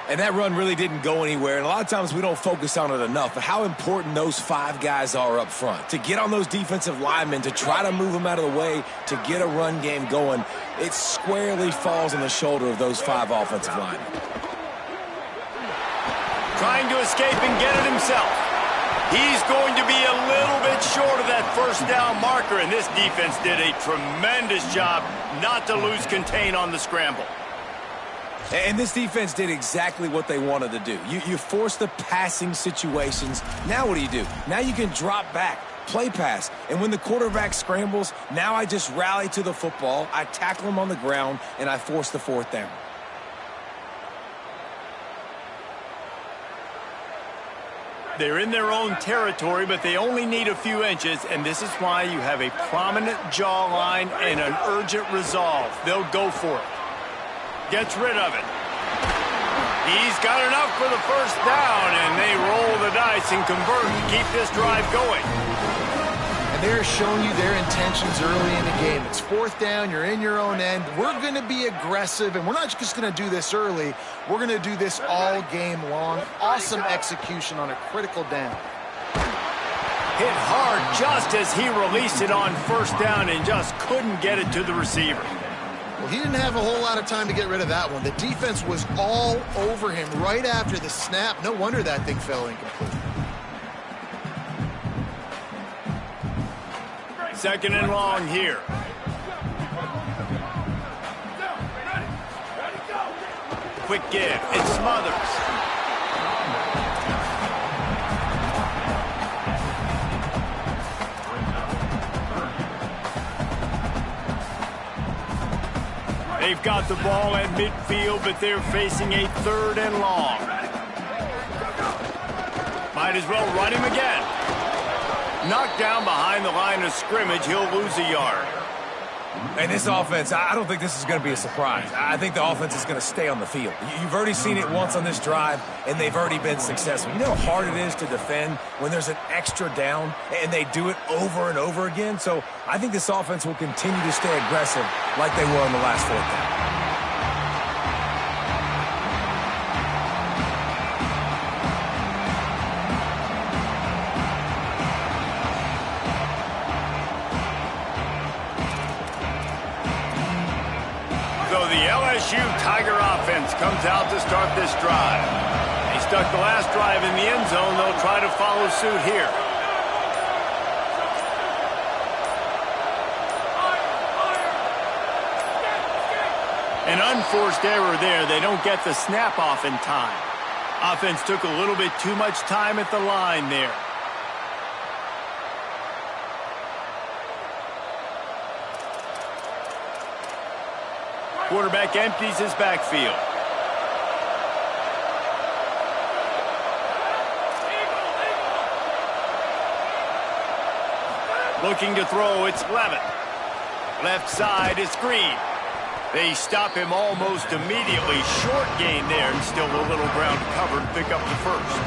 And that run really didn't go anywhere. And a lot of times we don't focus on it enough. But how important those 5 guys are up front. To get on those defensive linemen, to try to move them out of the way, to get a run game going, it squarely falls on the shoulder of those 5 offensive linemen. Trying to escape and get it himself. He's going to be a little bit short of that first down marker, and this defense did a tremendous job not to lose contain on the scramble. And this defense did exactly what they wanted to do. You force the passing situations. Now what do? Now you can drop back, play pass. And when the quarterback scrambles, now I just rally to the football, I tackle him on the ground, and I force the 4th down. They're in their own territory, but they only need a few inches, and this is why you have a prominent jawline and an urgent resolve. They'll go for it. Gets rid of it. He's got enough for the first down, and they roll the dice and convert to keep this drive going. And they're showing you their intentions early in the game. It's 4th down, you're in your own end. We're going to be aggressive, and we're not just going to do this early. We're going to do this all game long. Awesome execution on a critical down. Hit hard just as he released it on first down and just couldn't get it to the receiver. Well, he didn't have a whole lot of time to get rid of that one. The defense was all over him right after the snap. No wonder that thing fell incomplete. Second and long here. Quick give. It's Smothers. They've got the ball at midfield, but they're facing a 3rd and long. Might as well run him again. Knocked down behind the line of scrimmage. He'll lose a yard. And this offense, I don't think this is going to be a surprise. I think the offense is going to stay on the field. You've already seen it once on this drive, and they've already been successful. You know how hard it is to defend when there's an extra down, and they do it over and over again? So I think this offense will continue to stay aggressive like they were on the last 4th down. LSU Tiger offense comes out to start this drive. They stuck the last drive in the end zone. They'll try to follow suit here. An unforced error there. They don't get the snap off in time. Offense took a little bit too much time at the line there. Quarterback empties his backfield. Looking to throw, it's Levitt. Left side is Green. They stop him almost immediately. Short gain there, and still a little ground to cover to pick up the first.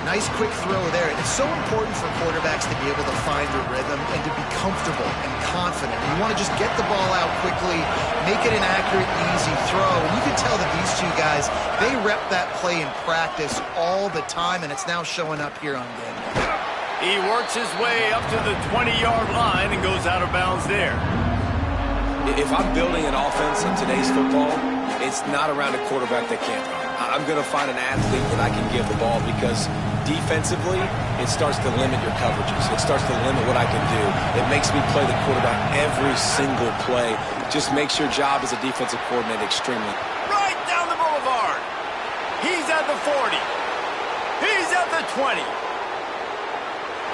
Nice quick throw there. And it's so important for quarterbacks to be able to find a rhythm and to be comfortable and confident. You want to just get the ball out quickly, make it an accurate, easy throw. And you can tell that these two guys, they rep that play in practice all the time, and it's now showing up here on game day. He works his way up to the 20-yard line and goes out of bounds there. If I'm building an offense in today's football, it's not around a quarterback that can't run. I'm going to find an athlete that I can give the ball because defensively, it starts to limit your coverages. It starts to limit what I can do. It makes me play the quarterback every single play. Just makes your job as a defensive coordinator extremely. Right down the boulevard. He's at the 40. He's at the 20.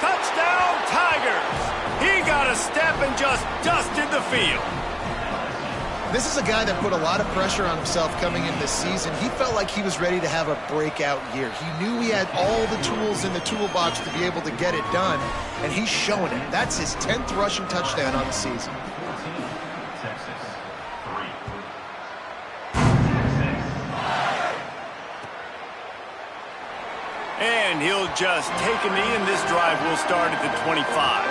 Touchdown, Tigers. He got a step and just dusted the field. This is a guy that put a lot of pressure on himself coming into this season. He felt like he was ready to have a breakout year. He knew he had all the tools in the toolbox to be able to get it done, and he's showing it. That's his 10th rushing touchdown on the season. Texas, 3. And he'll just take a knee, and this drive will start at the 25.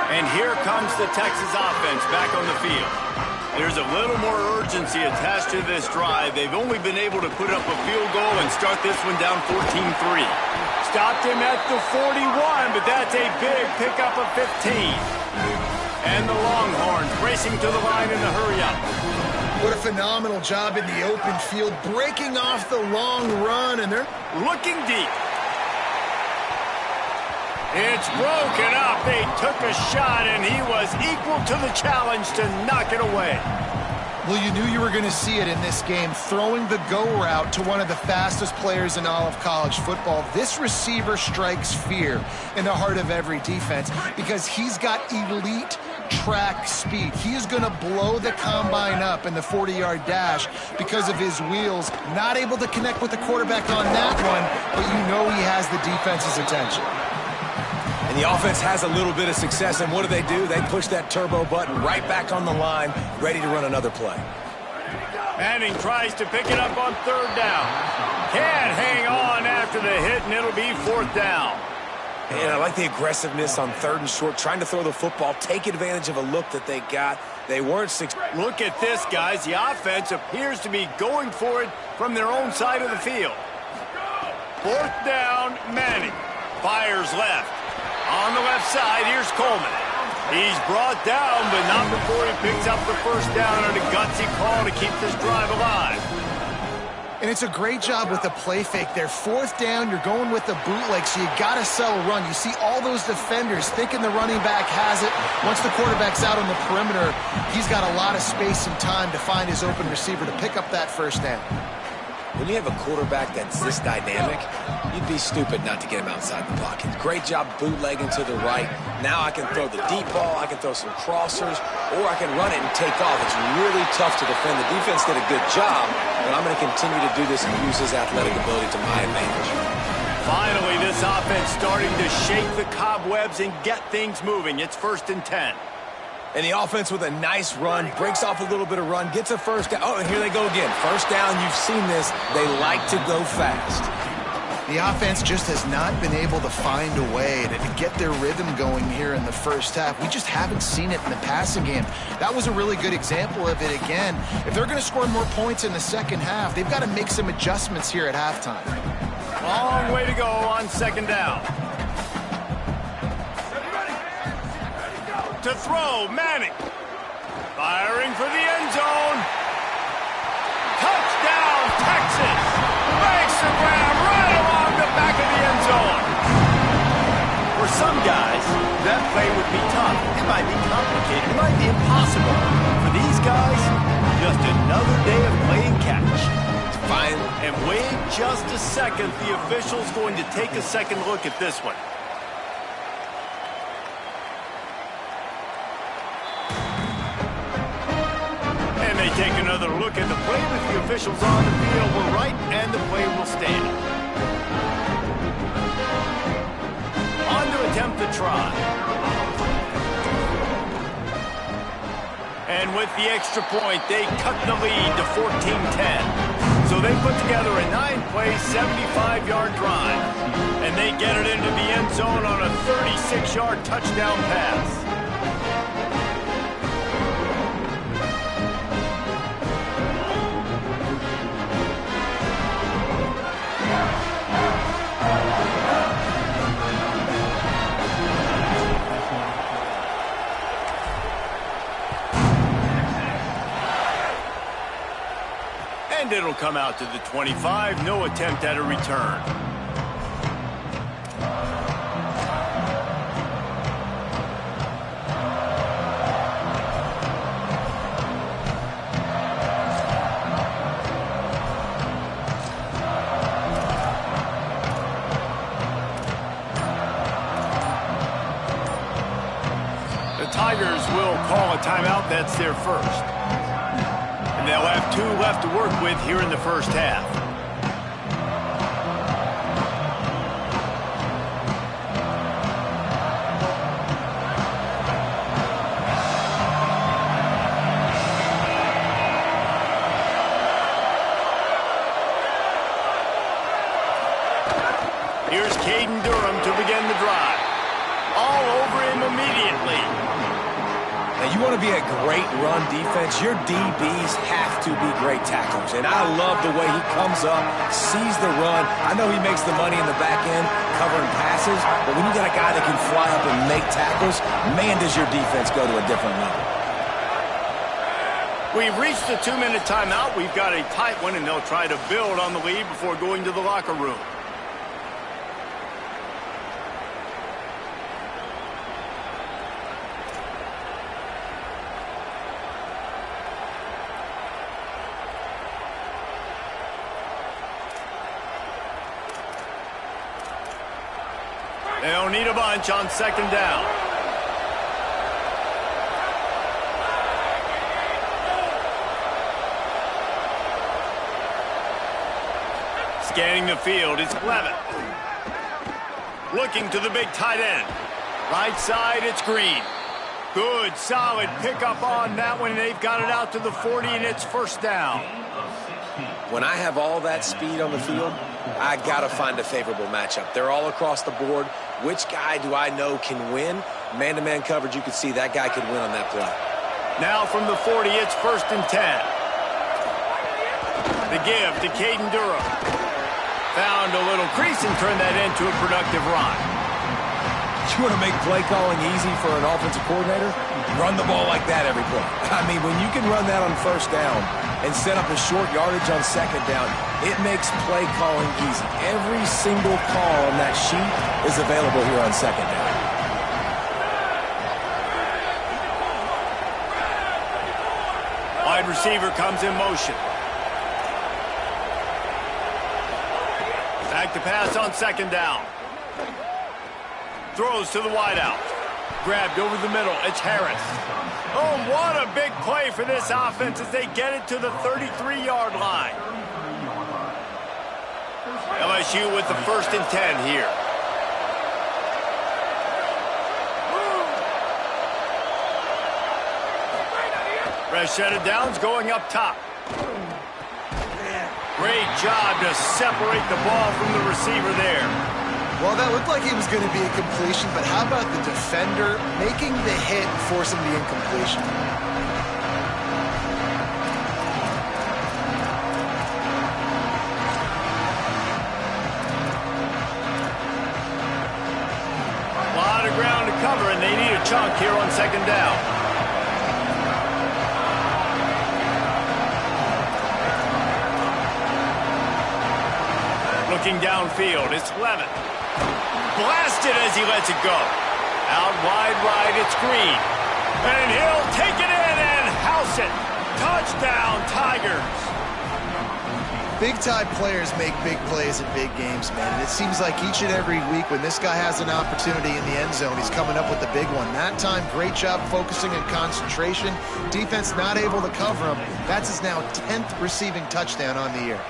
And here comes the Texas offense back on the field. There's a little more urgency attached to this drive. They've only been able to put up a field goal and start this one down 14-3. Stopped him at the 41, but that's a big pickup of 15. And the Longhorns racing to the line in the hurry-up. What a phenomenal job in the open field, breaking off the long run, and they're looking deep. It's broken up. They took a shot, and he was equal to the challenge to knock it away. Well, you knew you were going to see it in this game, throwing the go route to one of the fastest players in all of college football. This receiver strikes fear in the heart of every defense because he's got elite track speed. He is going to blow the combine up in the 40-yard dash because of his wheels. Not able to connect with the quarterback on that one, but you know he has the defense's attention. And the offense has a little bit of success, and what do? They push that turbo button right back on the line, ready to run another play. Manning tries to pick it up on third down. Can't hang on after the hit, and it'll be fourth down. And I like the aggressiveness on third and short, trying to throw the football, take advantage of a look that they got. They weren't Look at this, guys. The offense appears to be going for it from their own side of the field. Fourth down, Manning. Fires left. On the left side, here's Coleman. He's brought down, but not before he picks up the first down on a gutsy call to keep this drive alive. And it's a great job with the play fake there. Fourth down, you're going with the bootleg, so you got to sell a run. You see all those defenders thinking the running back has it. Once the quarterback's out on the perimeter, he's got a lot of space and time to find his open receiver to pick up that first down. When you have a quarterback that's this dynamic, you'd be stupid not to get him outside the pocket. Great job bootlegging to the right. Now I can throw the deep ball, I can throw some crossers, or I can run it and take off. It's really tough to defend. The defense did a good job, but I'm going to continue to do this and use his athletic ability to my advantage. Finally, this offense starting to shake the cobwebs and get things moving. It's 1st and 10. And the offense with a nice run, breaks off a little bit of run, gets a first down. Oh, and here they go again. First down, you've seen this. They like to go fast. The offense just has not been able to find a way to get their rhythm going here in the first half. We just haven't seen it in the passing game. That was a really good example of it again. If they're going to score more points in the second half, they've got to make some adjustments here at halftime. Long way to go on second down. To throw, Manning. Firing for the end zone. Touchdown, Texas. Makes the grab right along the back of the end zone. For some guys, that play would be tough. It might be complicated. It might be impossible. For these guys, just another day of playing catch. It's fine. And wait just a second. The official's going to take a second look at this one. They take another look at the play with the officials on the field. We're right, and the play will stand. On to attempt the try. And with the extra point, they cut the lead to 14-10. So they put together a 9-play, 75-yard drive. And they get it into the end zone on a 36-yard touchdown pass. And it'll come out to the 25. No attempt at a return. Tigers will call a timeout. That's their first. And they'll have 2 left to work with here in the first half. Here's Caden Durham to begin the drive. All over him immediately. Now, you want to be a great run defense, your DBs have to be great tacklers. And I love the way he comes up, sees the run. I know he makes the money in the back end covering passes, but when you got a guy that can fly up and make tackles, man, does your defense go to a different level. We've reached the 2-minute timeout. We've got a tight one, and they'll try to build on the lead before going to the locker room. They'll need a bunch on second down. Scanning the field, it's Levitt. Looking to the big tight end. Right side, it's Green. Good, solid pickup on that one. They've got it out to the 40, and it's first down. When I have all that speed on the field, I got to find a favorable matchup. They're all across the board. Which guy do I know can win? Man-to-man coverage, you can see that guy could win on that play. Now from the 40, it's 1st and 10. The give to Caden Durham. Found a little crease and turned that into a productive run. You want to make play calling easy for an offensive coordinator? Run the ball like that every play. I mean, when you can run that on first down and set up a short yardage on second down, it makes play calling easy. Every single call on that sheet is available here on second down. Wide receiver comes in motion. Back to pass on second down. Throws to the wideout. Grabbed over the middle. It's Harris. Oh, what a big play for this offense as they get it to the 33-yard line. LSU with the 1st and 10 here. Fresh set of downs going up top. Great job to separate the ball from the receiver there. Well, that looked like it was going to be a completion, but how about the defender making the hit and forcing the incompletion? A lot of ground to cover, and they need a chunk here on second down. Looking downfield, it's Levitt. Blasted as he lets it go. Out wide right, it's Green. And he'll take it in and house it. Touchdown, Tigers. Big-time players make big plays in big games, man. And it seems like each and every week when this guy has an opportunity in the end zone, he's coming up with the big one. That time, great job focusing and concentration. Defense not able to cover him. That's his now 10th receiving touchdown on the year.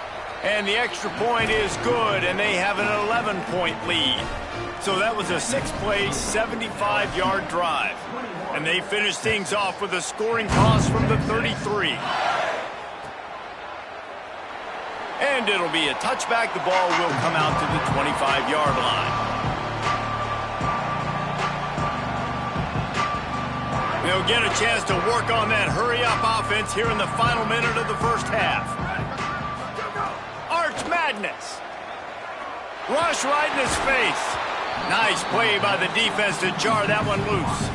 And the extra point is good, and they have an 11-point lead. So that was a 6-play, 75-yard drive. And they finish things off with a scoring toss from the 33. And it'll be a touchback. The ball will come out to the 25-yard line. They'll get a chance to work on that hurry-up offense here in the final minute of the first half. Madness. Rush right in his face. Nice play by the defense to jar that one loose.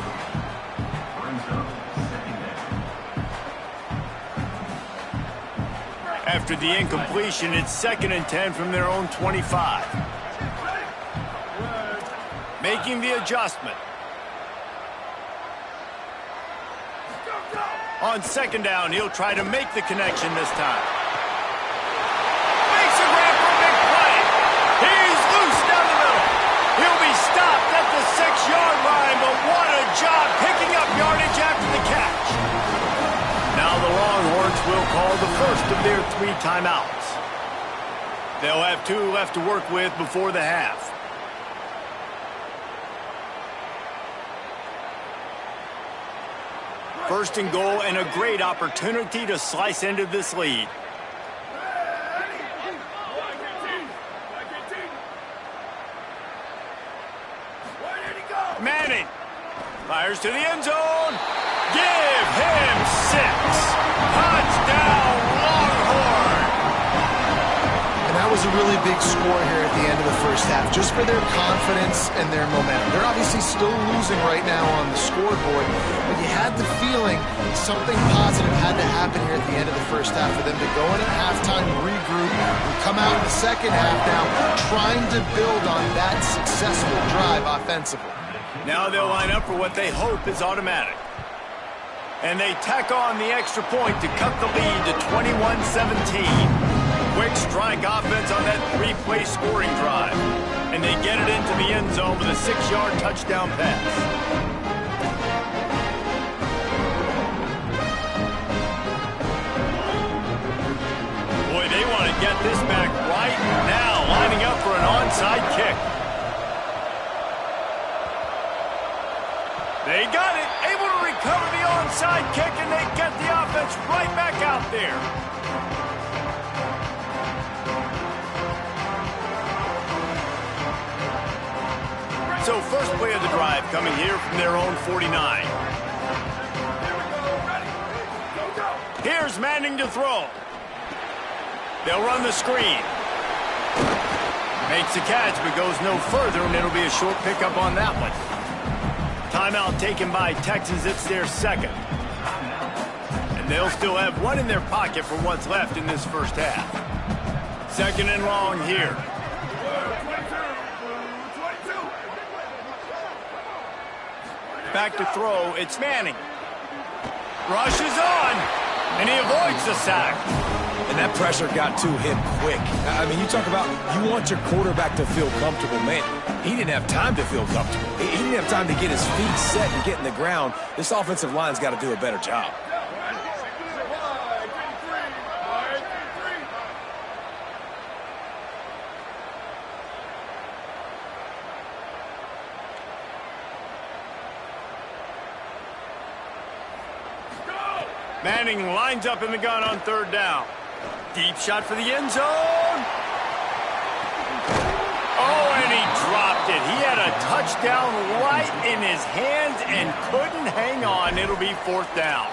After the incompletion, it's 2nd and 10 from their own 25. Making the adjustment. On 2nd down, he'll try to make the connection this time. Makes a grab for a big play. He's loose down the middle. He'll be stopped at the 6-yard line, but what a job picking up yardage after the catch. Now the Longhorns will call the first of their 3 timeouts. They'll have 2 left to work with before the half. First and goal, and a great opportunity to slice into this lead. Manning fires to the end zone. Give him 6. Touchdown, Longhorn. And that was a really big score here at the end of the first half, just for their confidence and their momentum. They're obviously still losing right now on the scoreboard, but you had the feeling something positive had to happen here at the end of the first half for them to go in at halftime, regroup, and come out in the second half now trying to build on that successful drive offensively. Now they'll line up for what they hope is automatic. And they tack on the extra point to cut the lead to 21-17. Quick strike offense on that 3-play scoring drive. And they get it into the end zone with a 6-yard touchdown pass. Boy, they want to get this back right now, lining up for an onside kick. They got it, able to recover the onside kick, and they get the offense right back out there. So first play of the drive coming here from their own 49. Here's Manning to throw. They'll run the screen. Makes the catch, but goes no further, and it'll be a short pickup on that one. Timeout taken by Texas. It's their 2nd. And they'll still have 1 in their pocket for what's left in this first half. 2nd and long here. Back to throw. It's Manning. Rushes on. And he avoids the sack. And that pressure got to him quick. I mean, you talk about you want your quarterback to feel comfortable. Man, he didn't have time to feel comfortable. He didn't have time to get his feet set and get in the ground. This offensive line's got to do a better job. Manning lines up in the gun on 3rd down. Deep shot for the end zone. Oh, and he dropped it. He had a touchdown right in his hands and couldn't hang on. It'll be 4th down.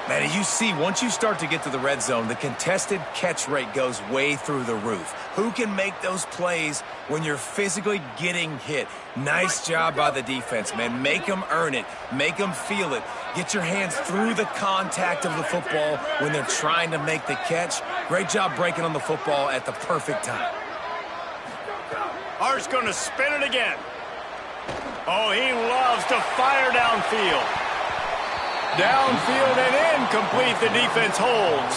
Man, you see, once you start to get to the red zone, the contested catch rate goes way through the roof. Who can make those plays when you're physically getting hit? Nice job by the defense, man. Make them earn it. Make them feel it. Get your hands through the contact of the football when they're trying to make the catch. Great job breaking on the football at the perfect time. Hart's going to spin it again. Oh, he loves to fire downfield. Downfield and incomplete. The defense holds.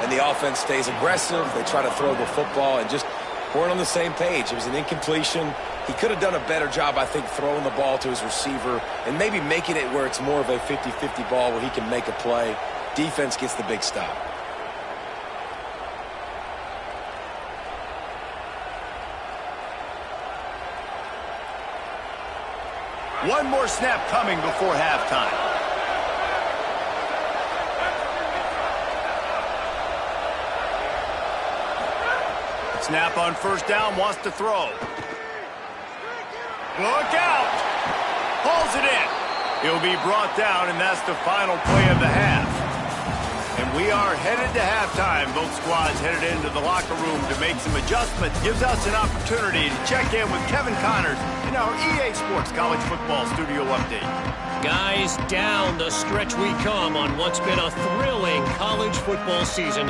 And the offense stays aggressive. They try to throw the football and just weren't on the same page. It was an incompletion. He could have done a better job, I think, throwing the ball to his receiver and maybe making it where it's more of a 50-50 ball where he can make a play. Defense gets the big stop. One more snap coming before halftime. Snap on 1st down, wants to throw. Look out! Pulls it in. He'll be brought down, and that's the final play of the half. And we are headed to halftime. Both squads headed into the locker room to make some adjustments. Gives us an opportunity to check in with Kevin Connors in our EA EA Sports College Football Studio Update. Guys, down the stretch we come on what's been a thrilling college football season.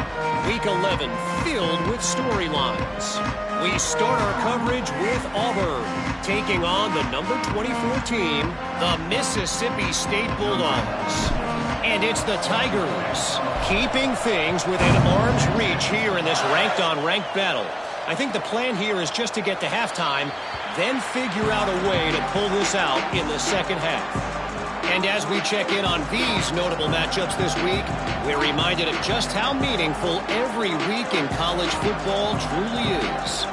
Week 11 filled with storylines. We start our coverage with Auburn, taking on the number 24 team, the Mississippi State Bulldogs. And it's the Tigers, keeping things within arm's reach here in this ranked-on-ranked battle. I think the plan here is just to get to halftime, then figure out a way to pull this out in the second half. And as we check in on these notable matchups this week, we're reminded of just how meaningful every week in college football truly is.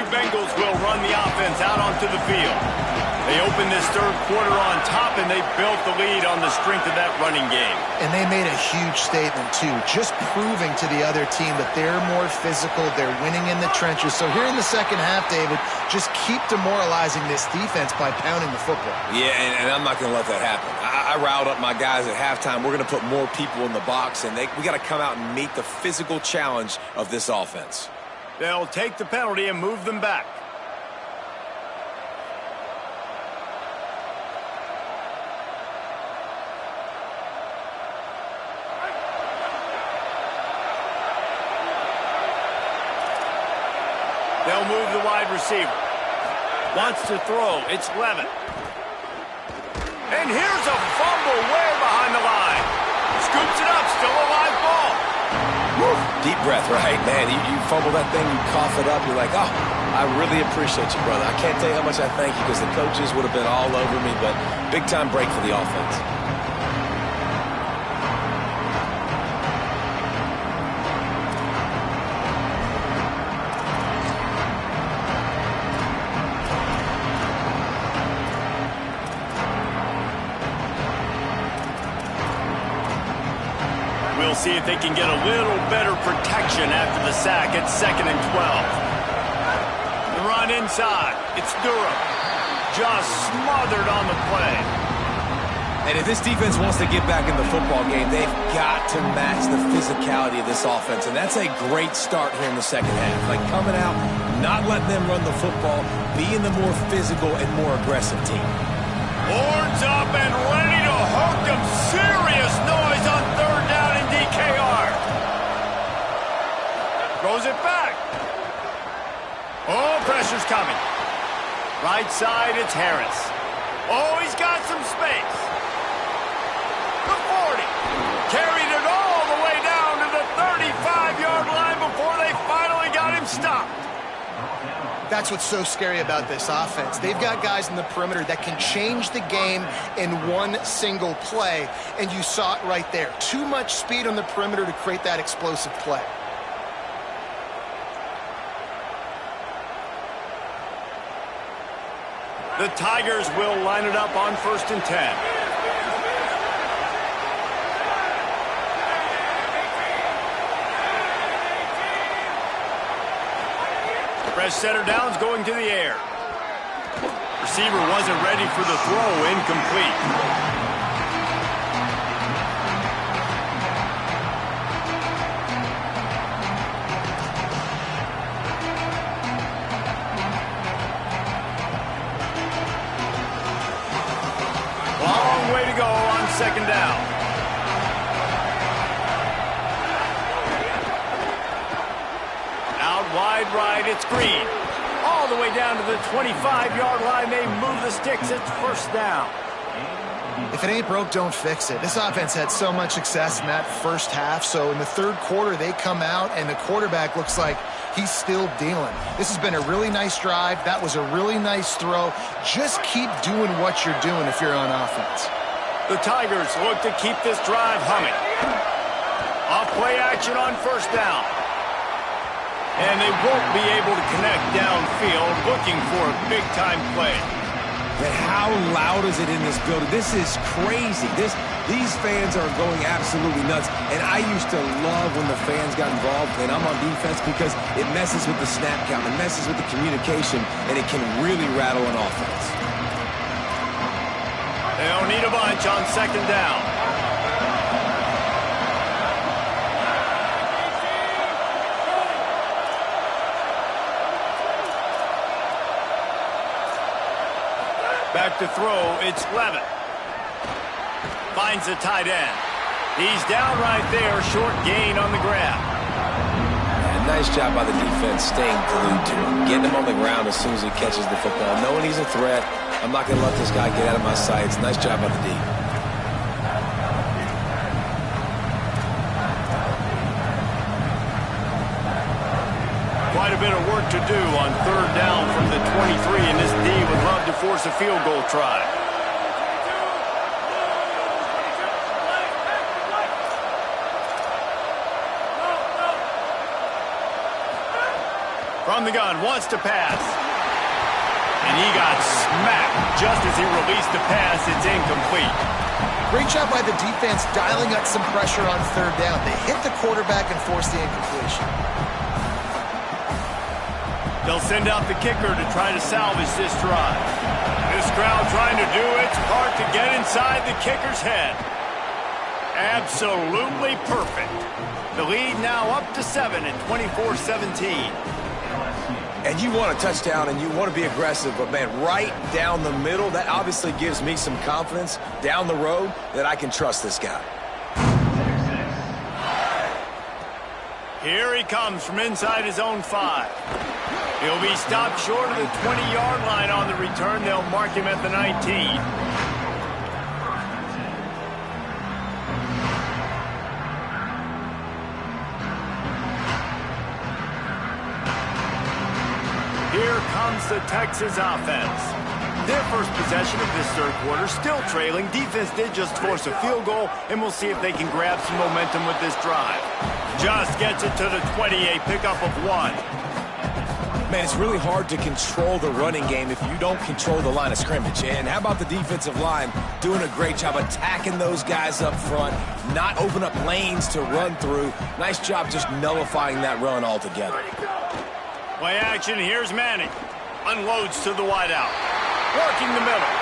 Bengals will run the offense out onto the field. They opened this third quarter on top, and they built the lead on the strength of that running game. And they made a huge statement, too, just proving to the other team that they're more physical, they're winning in the trenches. So here in the second half, David, just keep demoralizing this defense by pounding the football. Yeah, and I'm not going to let that happen. I riled up my guys at halftime. We're going to put more people in the box, and we got to come out and meet the physical challenge of this offense. They'll take the penalty and move them back. They'll move the wide receiver. Wants to throw. It's Levin. And here's a fumble way behind the line. Scoops it up. Still a live ball. Woo. Deep breath, right? Man, you fumble that thing, you cough it up, you're like, oh, I really appreciate you, brother. I can't tell you how much I thank you because the coaches would have been all over me, but big-time break for the offense. We'll see if they can get a little better protection after the sack. It's 2nd and 12. The run inside. It's Durham. Just smothered on the play. And if this defense wants to get back in the football game, they've got to match the physicality of this offense. And that's a great start here in the second half. Like coming out, not letting them run the football, being the more physical and more aggressive team. Horns up and ready to hook them. Serious noise on third down in DKR. Throws it back. Oh, pressure's coming. Right side, it's Harris. Oh, he's got some space. The 40. Carried it all the way down to the 35-yard line before they finally got him stopped. That's what's so scary about this offense. They've got guys in the perimeter that can change the game in one single play, and you saw it right there. Too much speed on the perimeter to create that explosive play. The Tigers will line it up on 1st and 10. Fresh setter down's going to the air. Receiver wasn't ready for the throw. Incomplete. Long way to go on 2nd down. Wide right, it's Green. All the way down to the 25-yard line. They move the sticks. It's 1st down. If it ain't broke, don't fix it. This offense had so much success in that first half, so in the third quarter, they come out, and the quarterback looks like he's still dealing. This has been a really nice drive. That was a really nice throw. Just keep doing what you're doing if you're on offense. The Tigers look to keep this drive humming. Off play action on 1st down. And they won't be able to connect downfield, looking for a big-time play. And how loud is it in this building? This is crazy. These fans are going absolutely nuts. And I used to love when the fans got involved, and I'm on defense, because it messes with the snap count, it messes with the communication, and it can really rattle an offense. They'll need a pitch on second down. Back to throw, it's Levitt. Finds the tight end. He's down right there, short gain on the grab. And nice job by the defense staying glued to him, getting him on the ground as soon as he catches the football. Knowing he's a threat, I'm not going to let this guy get out of my sights. Nice job by the D. Quite a bit of work to do on third down from the 23, and this D would love to force a field goal try. From the gun, wants to pass. And he got smacked just as he released the pass. It's incomplete. Great job by the defense dialing up some pressure on third down. They hit the quarterback and forced the incompletion. They'll send out the kicker to try to salvage this drive. This crowd trying to do its part to get inside the kicker's head. Absolutely perfect. The lead now up to 7 at 24-17. And you want a touchdown and you want to be aggressive, but man, right down the middle, that obviously gives me some confidence down the road that I can trust this guy. Here he comes from inside his own 5. He'll be stopped short of the 20-yard line on the return. They'll mark him at the 19. Here comes the Texas offense. Their first possession of this third quarter, still trailing. Defense did just force a field goal, and we'll see if they can grab some momentum with this drive. Just gets it to the 28, pickup of 1. Man, it's really hard to control the running game if you don't control the line of scrimmage. And how about the defensive line doing a great job attacking those guys up front, not open up lanes to run through. Nice job just nullifying that run altogether. Play action, here's Manning. Unloads to the wideout. Working the middle.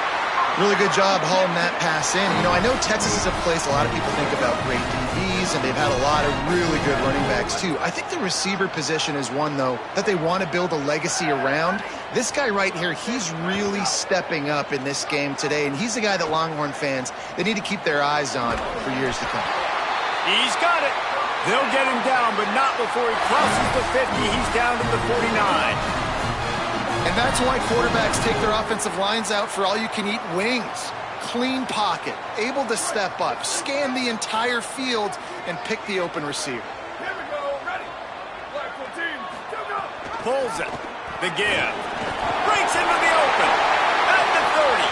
Really good job hauling that pass in. You know, I know Texas is a place a lot of people think about great DBs, and they've had a lot of really good running backs too. I think the receiver position is one, though, that they want to build a legacy around. This guy right here, he's really stepping up in this game today, and he's the guy that Longhorn fans, they need to keep their eyes on for years to come. He's got it. They'll get him down, but not before he crosses the 50. He's down to the 49. And that's why quarterbacks take their offensive lines out for all-you-can-eat wings. Clean pocket, able to step up, scan the entire field, and pick the open receiver. Here we go, ready. Blackfoot team, go. Pulls it. The give. Breaks into the open. At the 30.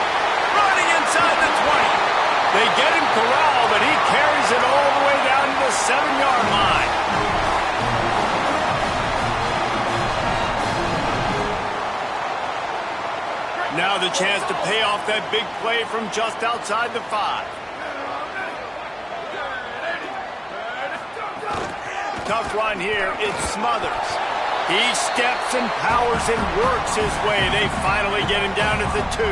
Running inside the 20. They get him corralled, but he carries it all the way down to the 7-yard line. Now the chance to pay off that big play from just outside the 5. Tough run here, it's Smothers. He steps and powers and works his way. They finally get him down at the 2.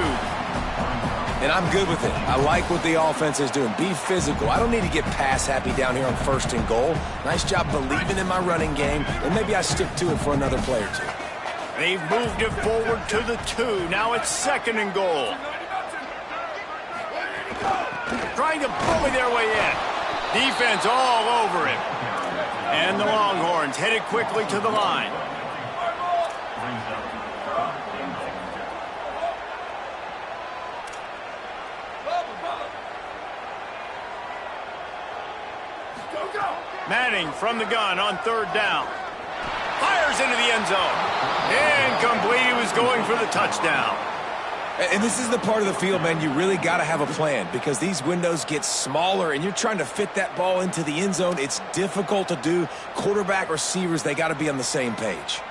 And I'm good with it. I like what the offense is doing. Be physical. I don't need to get pass happy down here on 1st and goal. Nice job believing in my running game, and maybe I stick to it for another play or 2. They've moved it forward to the 2. Now it's 2nd and goal. Trying to bully their way in. Defense all over him. And the Longhorns headed quickly to the line. Manning from the gun on 3rd down. Fires into the end zone. Incomplete. He was going for the touchdown. And this is the part of the field, man, you really got to have a plan because these windows get smaller and you're trying to fit that ball into the end zone. It's difficult to do. Quarterback, receivers, they got to be on the same page.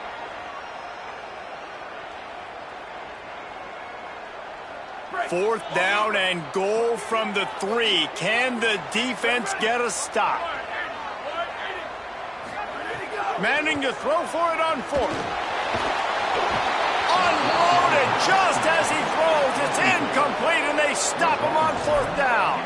Fourth down and goal from the 3. Can the defense get a stop? Manning to throw for it on 4th. Unloaded just as he throws. It's incomplete, and they stop him on 4th down.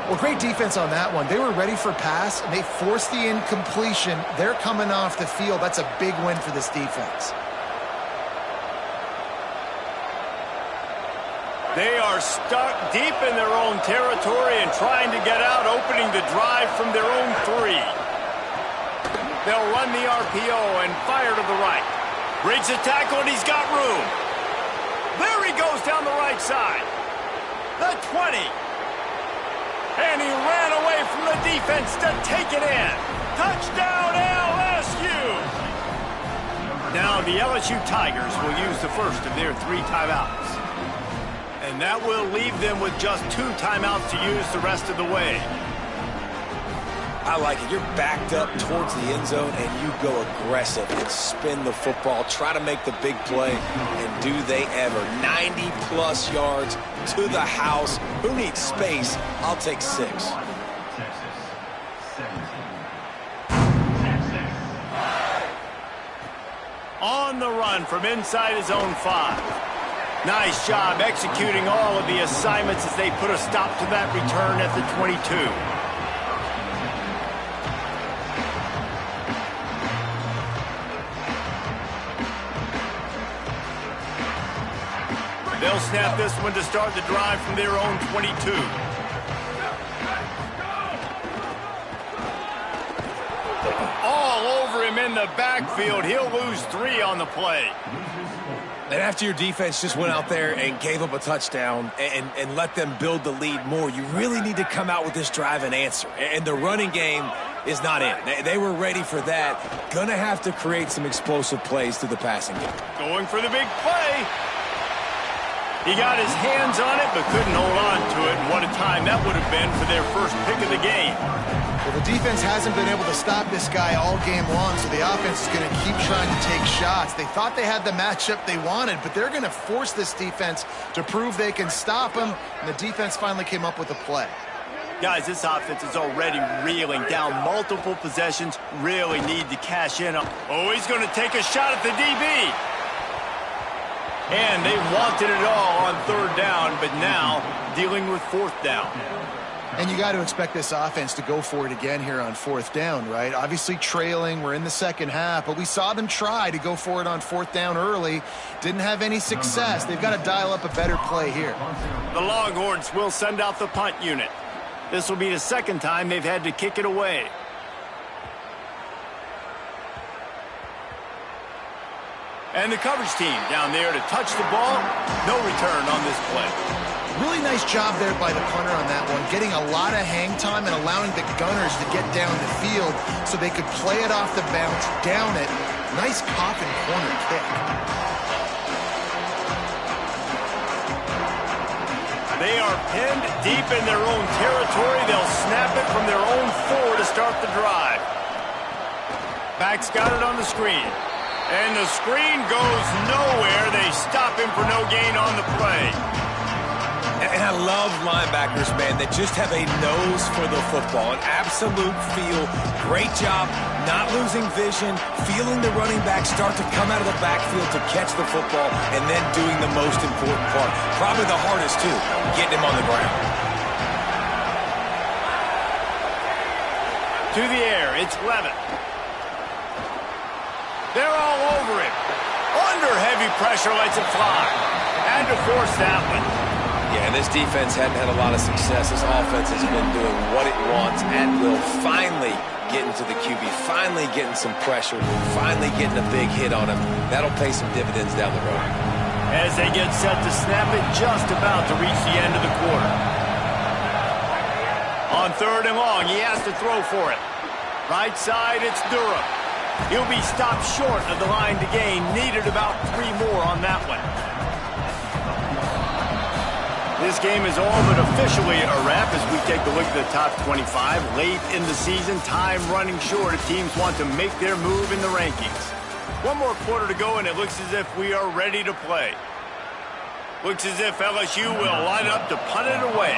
Well, great defense on that one. They were ready for pass, and they forced the incompletion. They're coming off the field. That's a big win for this defense. They are stuck deep in their own territory and trying to get out, opening the drive from their own 3. They'll run the RPO and fire to the right. Breaks a tackle, and he's got room. There he goes down the right side. The 20. And he ran away from the defense to take it in. Touchdown, LSU! Now the LSU Tigers will use the first of their 3 timeouts. And that will leave them with just 2 timeouts to use the rest of the way. I like it. You're backed up towards the end zone, and you go aggressive and spin the football, try to make the big play, and do they ever. 90-plus yards to the house. Who needs space? I'll take 6. Texas 17. On the run from inside his own 5. Nice job executing all of the assignments as they put a stop to that return at the 22. They'll snap this one to start the drive from their own 22. All over him in the backfield. He'll lose 3 on the play. And after your defense just went out there and gave up a touchdown and let them build the lead more, you really need to come out with this drive and answer. And the running game is not in. They were ready for that. Gonna have to create some explosive plays through the passing game. Going for the big play. He got his hands on it, but couldn't hold on to it. And what a time that would have been for their first pick of the game. Well, the defense hasn't been able to stop this guy all game long, so the offense is going to keep trying to take shots. They thought they had the matchup they wanted, but they're going to force this defense to prove they can stop him, and the defense finally came up with a play. Guys, this offense is already reeling down multiple possessions, really need to cash in. Oh, he's going to take a shot at the DB. And they wanted it all on 3rd down, but now dealing with 4th down. And you got to expect this offense to go for it again here on 4th down, right? Obviously trailing, we're in the second half, but we saw them try to go for it on 4th down early. Didn't have any success. They've got to dial up a better play here. The Longhorns will send out the punt unit. This will be the 2nd time they've had to kick it away. And the coverage team down there to touch the ball. No return on this play. Really nice job there by the punter on that one, getting a lot of hang time and allowing the gunners to get down the field so they could play it off the bounce, down it. Nice coffin corner kick. They are pinned deep in their own territory. They'll snap it from their own 4 to start the drive. Back's got it on the screen. And the screen goes nowhere. They stop him for no gain on the play. And I love linebackers, man, that just have a nose for the football, an absolute feel. Great job not losing vision, feeling the running back start to come out of the backfield to catch the football, and then doing the most important part. Probably the hardest, too, getting him on the ground. To the air, it's Levitt. They're all over him. Under heavy pressure, lets it fly. Had to force that one. Yeah, and this defense hadn't had a lot of success. This offense has been doing what it wants and will finally getting to the QB, finally getting some pressure, finally getting a big hit on him. That'll pay some dividends down the road. As they get set to snap it, just about to reach the end of the quarter. On 3rd and long, he has to throw for it. Right side, it's Durham. He'll be stopped short of the line to gain. Needed about 3 more on that one. This game is all but officially a wrap as we take a look at the top 25. Late in the season, time running short as teams want to make their move in the rankings. 1 more quarter to go, and it looks as if we are ready to play. Looks as if LSU will line up to punt it away.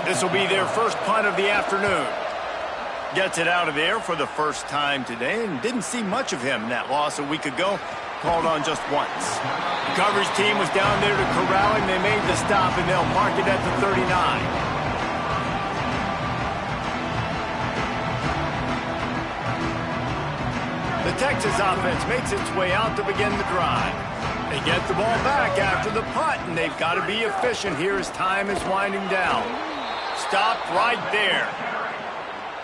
This will be their first punt of the afternoon. Gets it out of there for the first time today, and didn't see much of him in that loss a week ago. Called on just once. The coverage team was down there to corral him. They made the stop, and they'll mark it at the 39. Texas offense makes its way out to begin the drive. They get the ball back after the punt, and they've got to be efficient here as time is winding down. Stopped right there.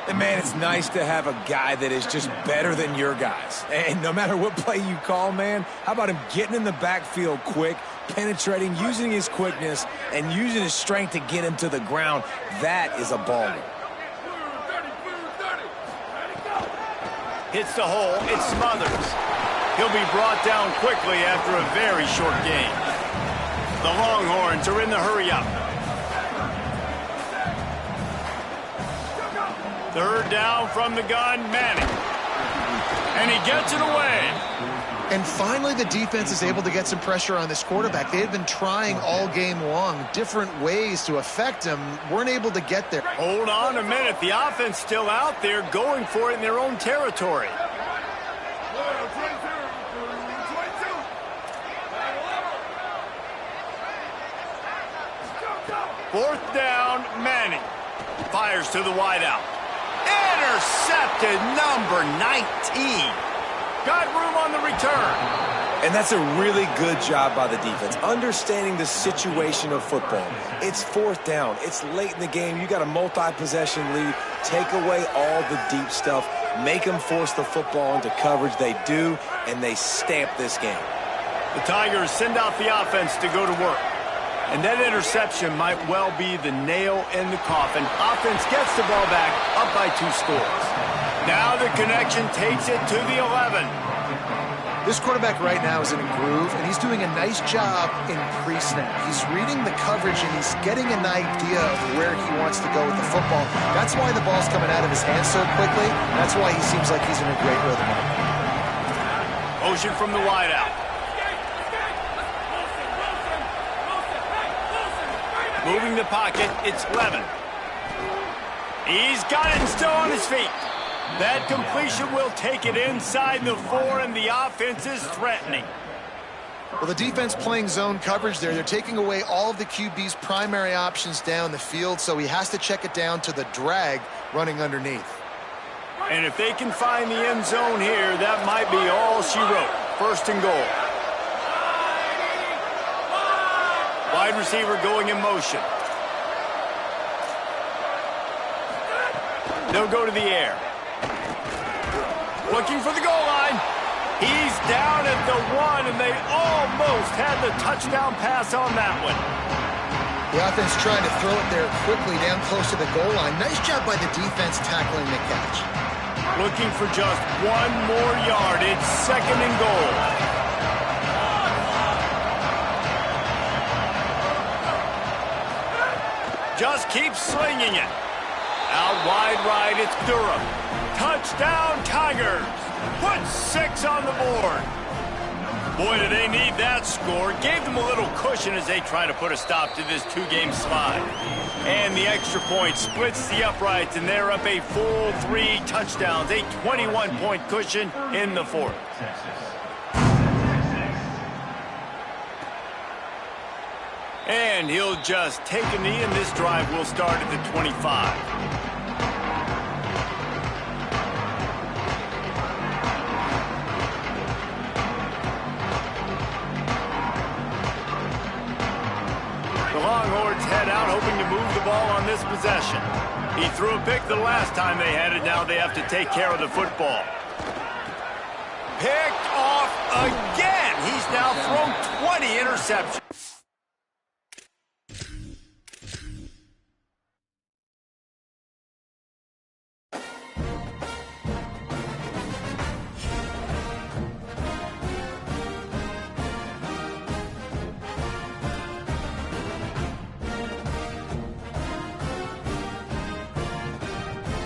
And, man, it's nice to have a guy that is just better than your guys. And no matter what play you call, man, how about him getting in the backfield quick, penetrating, using his quickness, and using his strength to get him to the ground? That is a baller. Hits the hole. It smothers. He'll be brought down quickly after a very short gain. The Longhorns are in the hurry-up. Third down from the gun, Manning. And he gets it away. And finally, the defense is able to get some pressure on this quarterback. They had been trying all game long, different ways to affect him. Weren't able to get there. Hold on a minute. The offense still out there going for it in their own territory. Fourth down, Manning. Fires to the wideout. Intercepted, number 19. Got room on the return. And that's a really good job by the defense, understanding the situation of football. It's fourth down. It's late in the game. You got a multi-possession lead. Take away all the deep stuff. Make them force the football into coverage. They do, and they stamp this game. The Tigers send out the offense to go to work. And that interception might well be the nail in the coffin. Offense gets the ball back, up by 2 scores. Now the connection takes it to the 11. This quarterback right now is in a groove, and he's doing a nice job in pre-snap. He's reading the coverage, and he's getting an idea of where he wants to go with the football. That's why the ball's coming out of his hands so quickly. That's why he seems like he's in a great rhythm. Motion from the wideout. Moving the pocket, it's Levin. He's got it and still on his feet. That completion will take it inside the 4, and the offense is threatening. Well, the defense playing zone coverage there. They're taking away all of the QB's primary options down the field, so he has to check it down to the drag running underneath. And if they can find the end zone here, that might be all she wrote. First and goal. Wide receiver going in motion. They'll go to the air. Looking for the goal line. He's down at the 1, and they almost had the touchdown pass on that one. The offense trying to throw it there quickly down close to the goal line. Nice job by the defense tackling the catch. Looking for just 1 more yard. It's second and goal. Just keep slinging it. Out wide right, it's Durham. Touchdown, Tigers. Put 6 on the board. Boy, do they need that score. Gave them a little cushion as they try to put a stop to this 2-game slide. And the extra point splits the uprights, and they're up a full 3 touchdowns. A 21-point cushion in the 4th. And he'll just take a knee, and this drive will start at the 25. The Longhorns head out, hoping to move the ball on this possession. He threw a pick the last time they had it. Now they have to take care of the football. Picked off again. He's now thrown 20 interceptions.